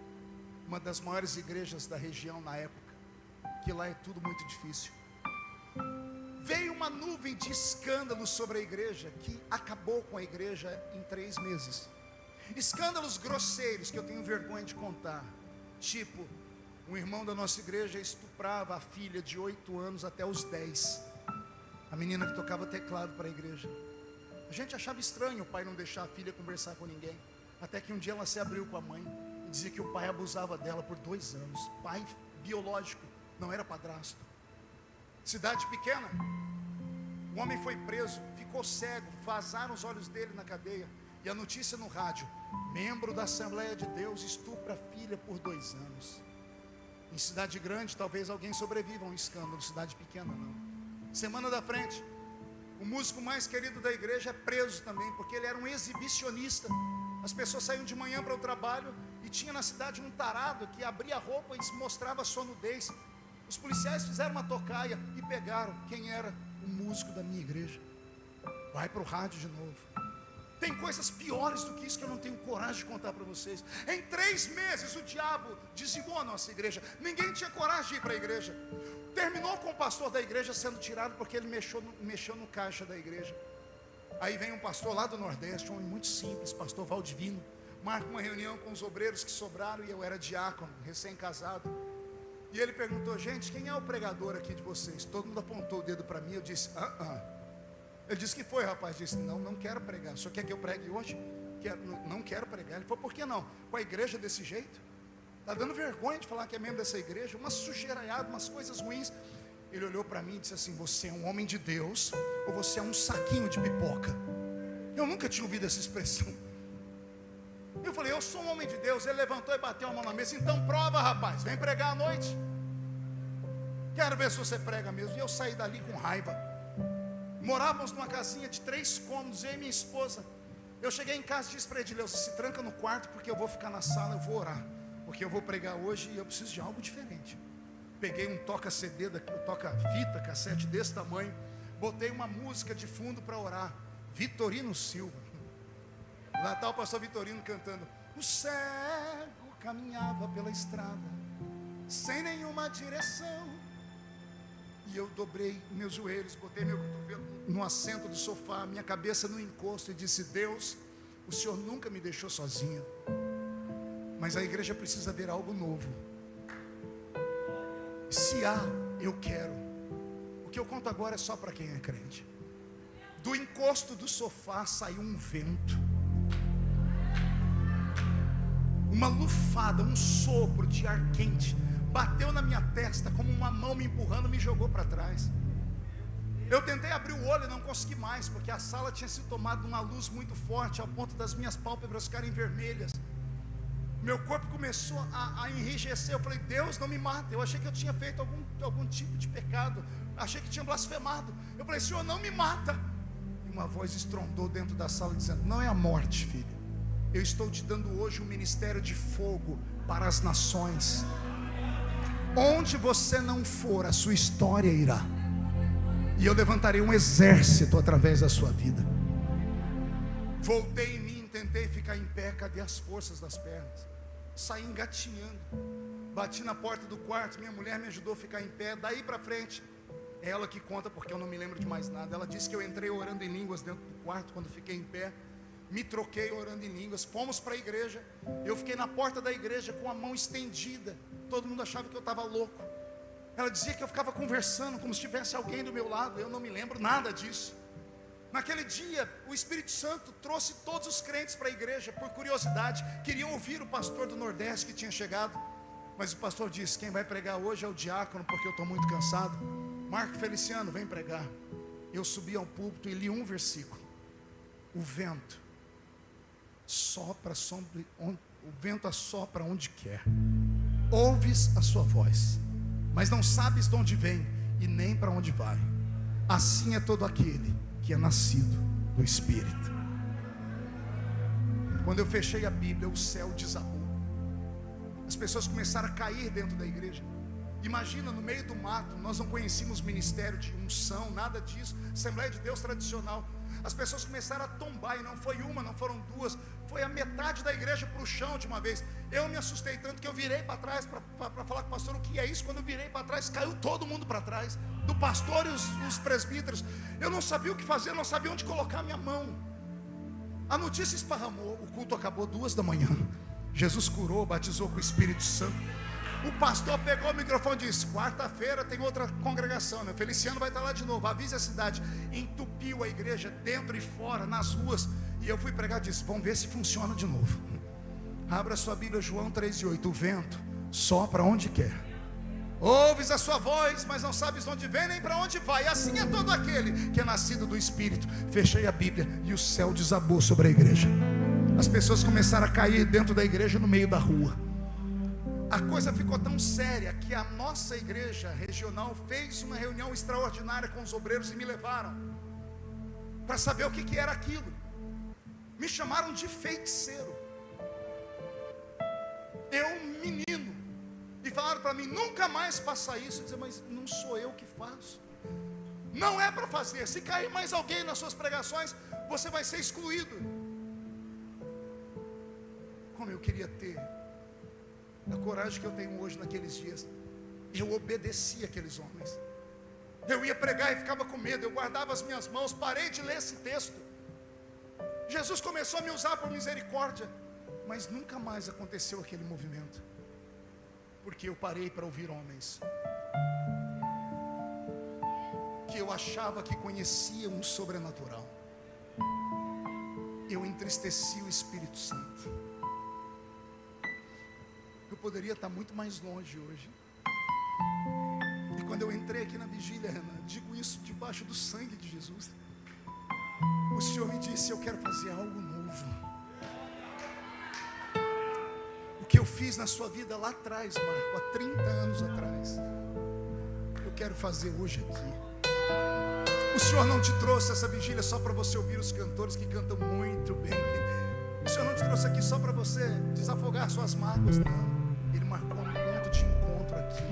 Uma das maiores igrejas da região na época, que lá é tudo muito difícil. Veio uma nuvem de escândalos sobre a igreja, que acabou com a igreja em 3 meses. Escândalos grosseiros que eu tenho vergonha de contar. Tipo, um irmão da nossa igreja estuprava a filha de 8 anos até os 10. A menina que tocava teclado para a igreja. A gente achava estranho o pai não deixar a filha conversar com ninguém. Até que um dia ela se abriu com a mãe e dizia que o pai abusava dela por 2 anos. Pai biológico, não era padrasto. Cidade pequena. O homem foi preso, ficou cego, vazaram os olhos dele na cadeia. E a notícia no rádio: membro da Assembleia de Deus estupra a filha por 2 anos. Em cidade grande talvez alguém sobreviva a um escândalo, cidade pequena não. Semana da frente, o músico mais querido da igreja é preso também, porque ele era um exibicionista. As pessoas saíam de manhã para o trabalho e tinha na cidade um tarado que abria a roupa e mostrava a sua nudez. Os policiais fizeram uma tocaia e pegaram quem era o músico da minha igreja. Vai para o rádio de novo. Tem coisas piores do que isso que eu não tenho coragem de contar para vocês. Em 3 meses o diabo dizimou a nossa igreja. Ninguém tinha coragem de ir para a igreja. Terminou com o pastor da igreja sendo tirado porque ele mexeu no caixa da igreja. Aí vem um pastor lá do Nordeste, um homem muito simples, pastor Valdivino. Marca uma reunião com os obreiros que sobraram, e eu era diácono, recém-casado. E ele perguntou: gente, quem é o pregador aqui de vocês? Todo mundo apontou o dedo para mim. Eu disse: Ele disse: que foi, rapaz? Eu disse: não quero pregar. O senhor quer que eu pregue hoje? Não quero pregar. Ele falou: por que não? Com a igreja desse jeito? Está dando vergonha de falar que é membro dessa igreja. Uma sujeiraiada, umas coisas ruins. Ele olhou para mim e disse assim: você é um homem de Deus ou você é um saquinho de pipoca? Eu nunca tinha ouvido essa expressão. Eu falei: eu sou um homem de Deus. Ele levantou e bateu a mão na mesa. Então prova, rapaz, vem pregar à noite. Quero ver se você prega mesmo. E eu saí dali com raiva. Morávamos numa casinha de 3 cômodos, eu e minha esposa. Eu cheguei em casa e disse para Edileuza: se tranca no quarto, porque eu vou ficar na sala, eu vou orar, porque eu vou pregar hoje e eu preciso de algo diferente. Peguei um toca-CD daqui, um toca-fita, cassete desse tamanho. Botei uma música de fundo para orar. Vitorino Silva. Lá está o pastor Vitorino cantando: o cego caminhava pela estrada sem nenhuma direção. E eu dobrei meus joelhos, botei meu cotovelo no assento do sofá, minha cabeça no encosto, e disse: Deus, o Senhor nunca me deixou sozinho, mas a igreja precisa ver algo novo. Se há, eu quero. O que eu conto agora é só para quem é crente. Do encosto do sofá saiu um vento, uma lufada, um sopro de ar quente, bateu na minha testa como uma mão me empurrando, me jogou para trás. Eu tentei abrir o olho e não consegui mais, porque a sala tinha sido tomada de uma luz muito forte, ao ponto das minhas pálpebras ficarem vermelhas. Meu corpo começou a enrijecer. Eu falei: Deus, não me mata. Eu achei que eu tinha feito algum tipo de pecado, achei que tinha blasfemado. Eu falei: Senhor, não me mata. E uma voz estrondou dentro da sala dizendo: não é a morte, filho, eu estou te dando hoje um ministério de fogo para as nações. Onde você não for, a sua história irá, e eu levantarei um exército através da sua vida. Voltei em mim, tentei ficar em pé. Cadê as forças das pernas? Saí engatinhando. Bati na porta do quarto, minha mulher me ajudou a ficar em pé. Daí para frente, é ela que conta, porque eu não me lembro de mais nada. Ela disse que eu entrei orando em línguas dentro do quarto quando fiquei em pé. Me troquei orando em línguas, fomos para a igreja. Eu fiquei na porta da igreja com a mão estendida. Todo mundo achava que eu estava louco. Ela dizia que eu ficava conversando como se tivesse alguém do meu lado. Eu não me lembro nada disso. Naquele dia, o Espírito Santo trouxe todos os crentes para a igreja, por curiosidade. Queriam ouvir o pastor do Nordeste que tinha chegado. Mas o pastor disse: quem vai pregar hoje é o diácono, porque eu estou muito cansado. Marco Feliciano, vem pregar. Eu subi ao púlpito e li um versículo. O vento sopra o vento assopra onde quer. Ouves a sua voz, mas não sabes de onde vem e nem para onde vai. Assim é todo aquele que é nascido do Espírito. Quando eu fechei a Bíblia, o céu desabou. As pessoas começaram a cair dentro da igreja. Imagina, no meio do mato, nós não conhecíamos ministério de unção, nada disso, Assembleia de Deus tradicional. As pessoas começaram a tombar, e não foi uma, não foram duas, foi a metade da igreja para o chão de uma vez. Eu me assustei tanto que eu virei para trás para falar com o pastor: o que é isso? Quando eu virei para trás, caiu todo mundo para trás, do pastor e os presbíteros. Eu não sabia o que fazer, eu não sabia onde colocar a minha mão. A notícia esparramou, o culto acabou 2 da manhã. Jesus curou, batizou com o Espírito Santo. O pastor pegou o microfone e disse: quarta-feira tem outra congregação, né? Feliciano vai estar lá de novo, avise a cidade. Entupiu a igreja, dentro e fora, nas ruas. E eu fui pregar e disse: vamos ver se funciona de novo. Abra sua Bíblia, João 3:8. O vento sopra onde quer. Ouves a sua voz, mas não sabes de onde vem nem para onde vai. Assim é todo aquele que é nascido do Espírito. Fechei a Bíblia e o céu desabou sobre a igreja. As pessoas começaram a cair dentro da igreja, no meio da rua. A coisa ficou tão séria que a nossa igreja regional fez uma reunião extraordinária com os obreiros e me levaram para saber o que era aquilo. Me chamaram de feiticeiro. Eu, menino, e falaram para mim: nunca mais faça isso. Eu disse: mas não sou eu que faço. Não é para fazer. Se cair mais alguém nas suas pregações, você vai ser excluído. Como eu queria ter a coragem que eu tenho hoje naqueles dias. Eu obedeci aqueles homens. Eu ia pregar e ficava com medo. Eu guardava as minhas mãos, parei de ler esse texto. Jesus começou a me usar por misericórdia, mas nunca mais aconteceu aquele movimento, porque eu parei para ouvir homens que eu achava que conheciam um sobrenatural. Eu entristeci o Espírito Santo. Eu poderia estar muito mais longe hoje. E quando eu entrei aqui na vigília, Renan, digo isso debaixo do sangue de Jesus, o Senhor me disse: eu quero fazer algo novo. O que eu fiz na sua vida lá atrás, Marco, há 30 anos atrás, eu quero fazer hoje aqui. O Senhor não te trouxe essa vigília só para você ouvir os cantores que cantam muito bem. O Senhor não te trouxe aqui só para você desafogar suas mágoas, não. Ele marcou um ponto de encontro aqui.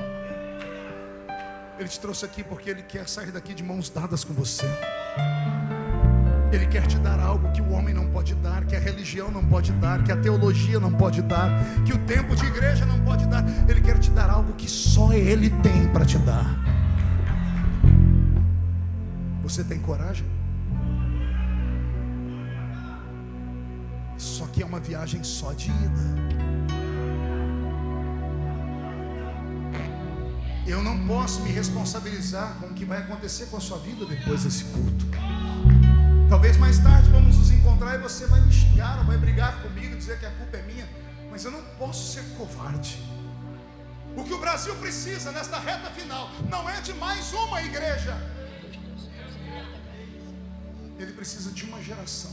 Ele te trouxe aqui porque Ele quer sair daqui de mãos dadas com você. Ele quer te dar algo que o homem não pode dar, que a religião não pode dar, que a teologia não pode dar, que o tempo de igreja não pode dar. Ele quer te dar algo que só Ele tem para te dar. Você tem coragem? Só que é uma viagem só de ida. Eu não posso me responsabilizar com o que vai acontecer com a sua vida depois desse culto. Talvez mais tarde vamos nos encontrar e você vai me xingar, ou vai brigar comigo, dizer que a culpa é minha. Mas eu não posso ser covarde. O que o Brasil precisa nesta reta final não é de mais uma igreja. Ele precisa de uma geração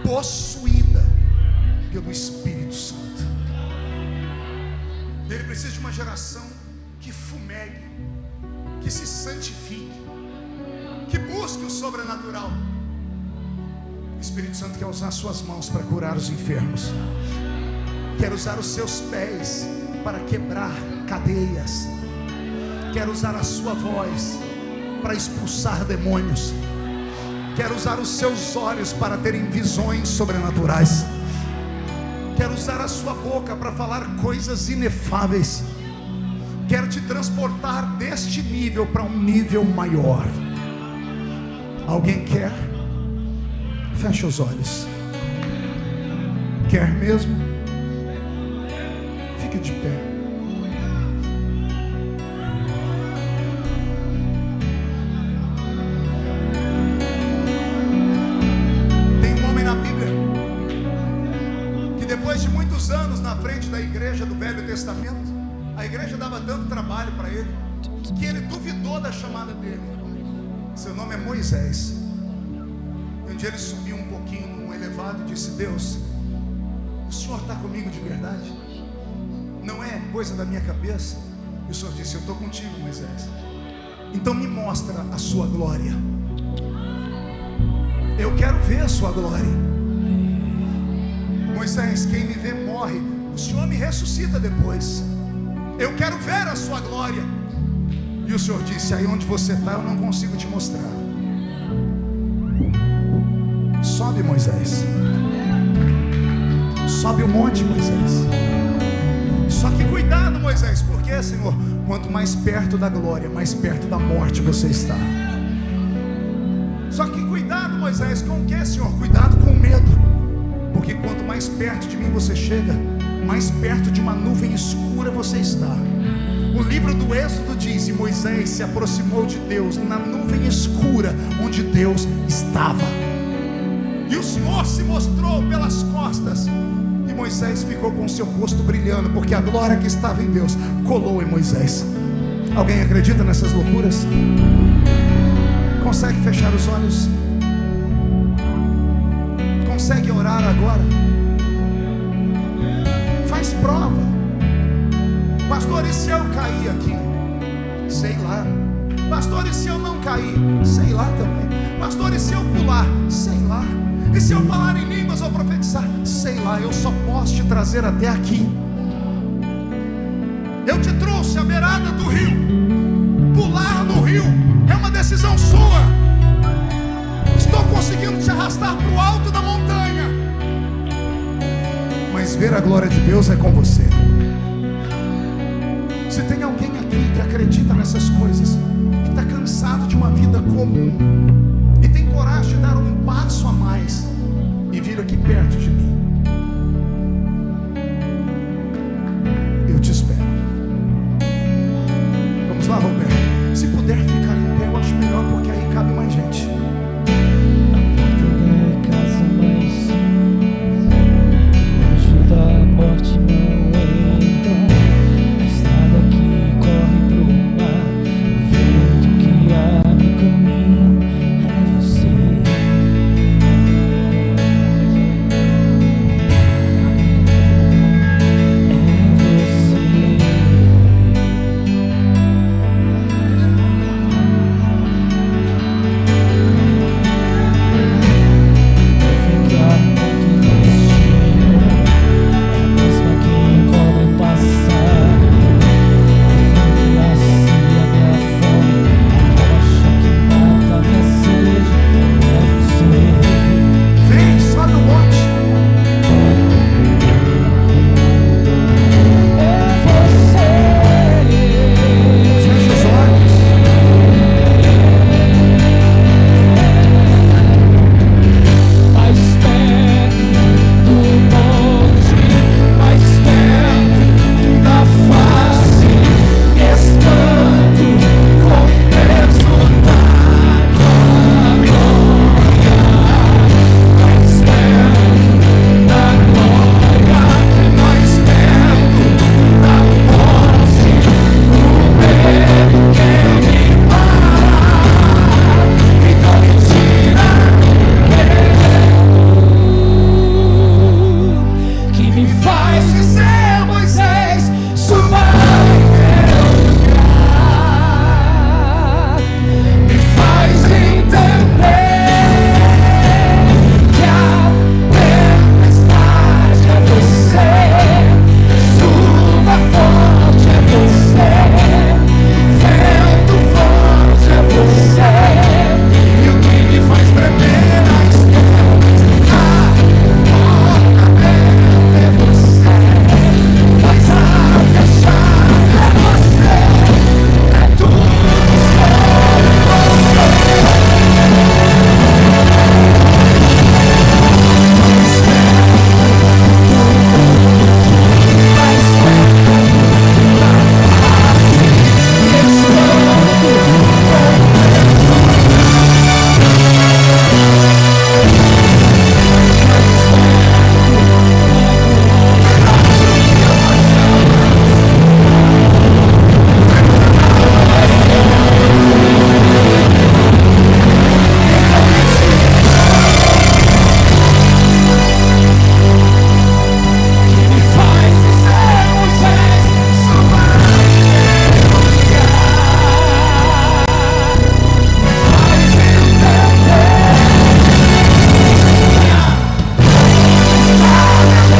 possuída pelo Espírito Santo. Ele precisa de uma geração que fumegue, que se santifique, que busque o sobrenatural. O Espírito Santo quer usar suas mãos para curar os enfermos, quer usar os seus pés para quebrar cadeias, quer usar a sua voz para expulsar demônios, quer usar os seus olhos para terem visões sobrenaturais, quer usar a sua boca para falar coisas inefáveis, quer te transportar deste nível para um nível maior. Alguém quer? Fecha os olhos. Quer mesmo? Fique de pé. Tem um homem na Bíblia que depois de muitos anos na frente da igreja do Velho Testamento, a igreja dava tanto trabalho para ele que ele duvidou da chamada dele. Seu nome é Moisés. Um dia ele subiu um pouquinho num elevado e disse: Deus, o Senhor está comigo de verdade? Não é coisa da minha cabeça? E o Senhor disse: eu estou contigo, Moisés. Então me mostra a sua glória. Eu quero ver a sua glória. Moisés, quem me vê morre, o Senhor me ressuscita depois. Eu quero ver a sua glória. E o Senhor disse: aí onde você está eu não consigo te mostrar. Sobe, Moisés. Sobe o monte, Moisés. Só que cuidado, Moisés, porque, Senhor, quanto mais perto da glória, mais perto da morte você está. Só que cuidado, Moisés, com o que, Senhor? Cuidado com o medo, porque quanto mais perto de mim você chega, mais perto de uma nuvem escura você está. O livro do Êxodo diz: e Moisés se aproximou de Deus na nuvem escura onde Deus estava. E o Senhor se mostrou pelas costas, e Moisés ficou com seu rosto brilhando, porque a glória que estava em Deus colou em Moisés. Alguém acredita nessas loucuras? Consegue fechar os olhos? Consegue orar agora? Faz prova. Pastor, e se eu cair aqui? Sei lá. Pastor, e se eu não cair? Sei lá também. Pastor, e se eu pular? Sei lá. E se eu falar em línguas ou profetizar? Sei lá, eu só posso te trazer até aqui. Eu te trouxe à beirada do rio. Pular no rio é uma decisão sua. Estou conseguindo te arrastar para o alto da montanha, mas ver a glória de Deus é com você. Se tem alguém aqui que acredita nessas coisas, que está cansado de uma vida comum e tem coragem de dar um passo a mais e vir aqui perto de mim, eu te espero. Vamos lá, Roberto. Se puder ficar em pé, eu acho melhor, porque aí cabe mais gente. Que me faz dizer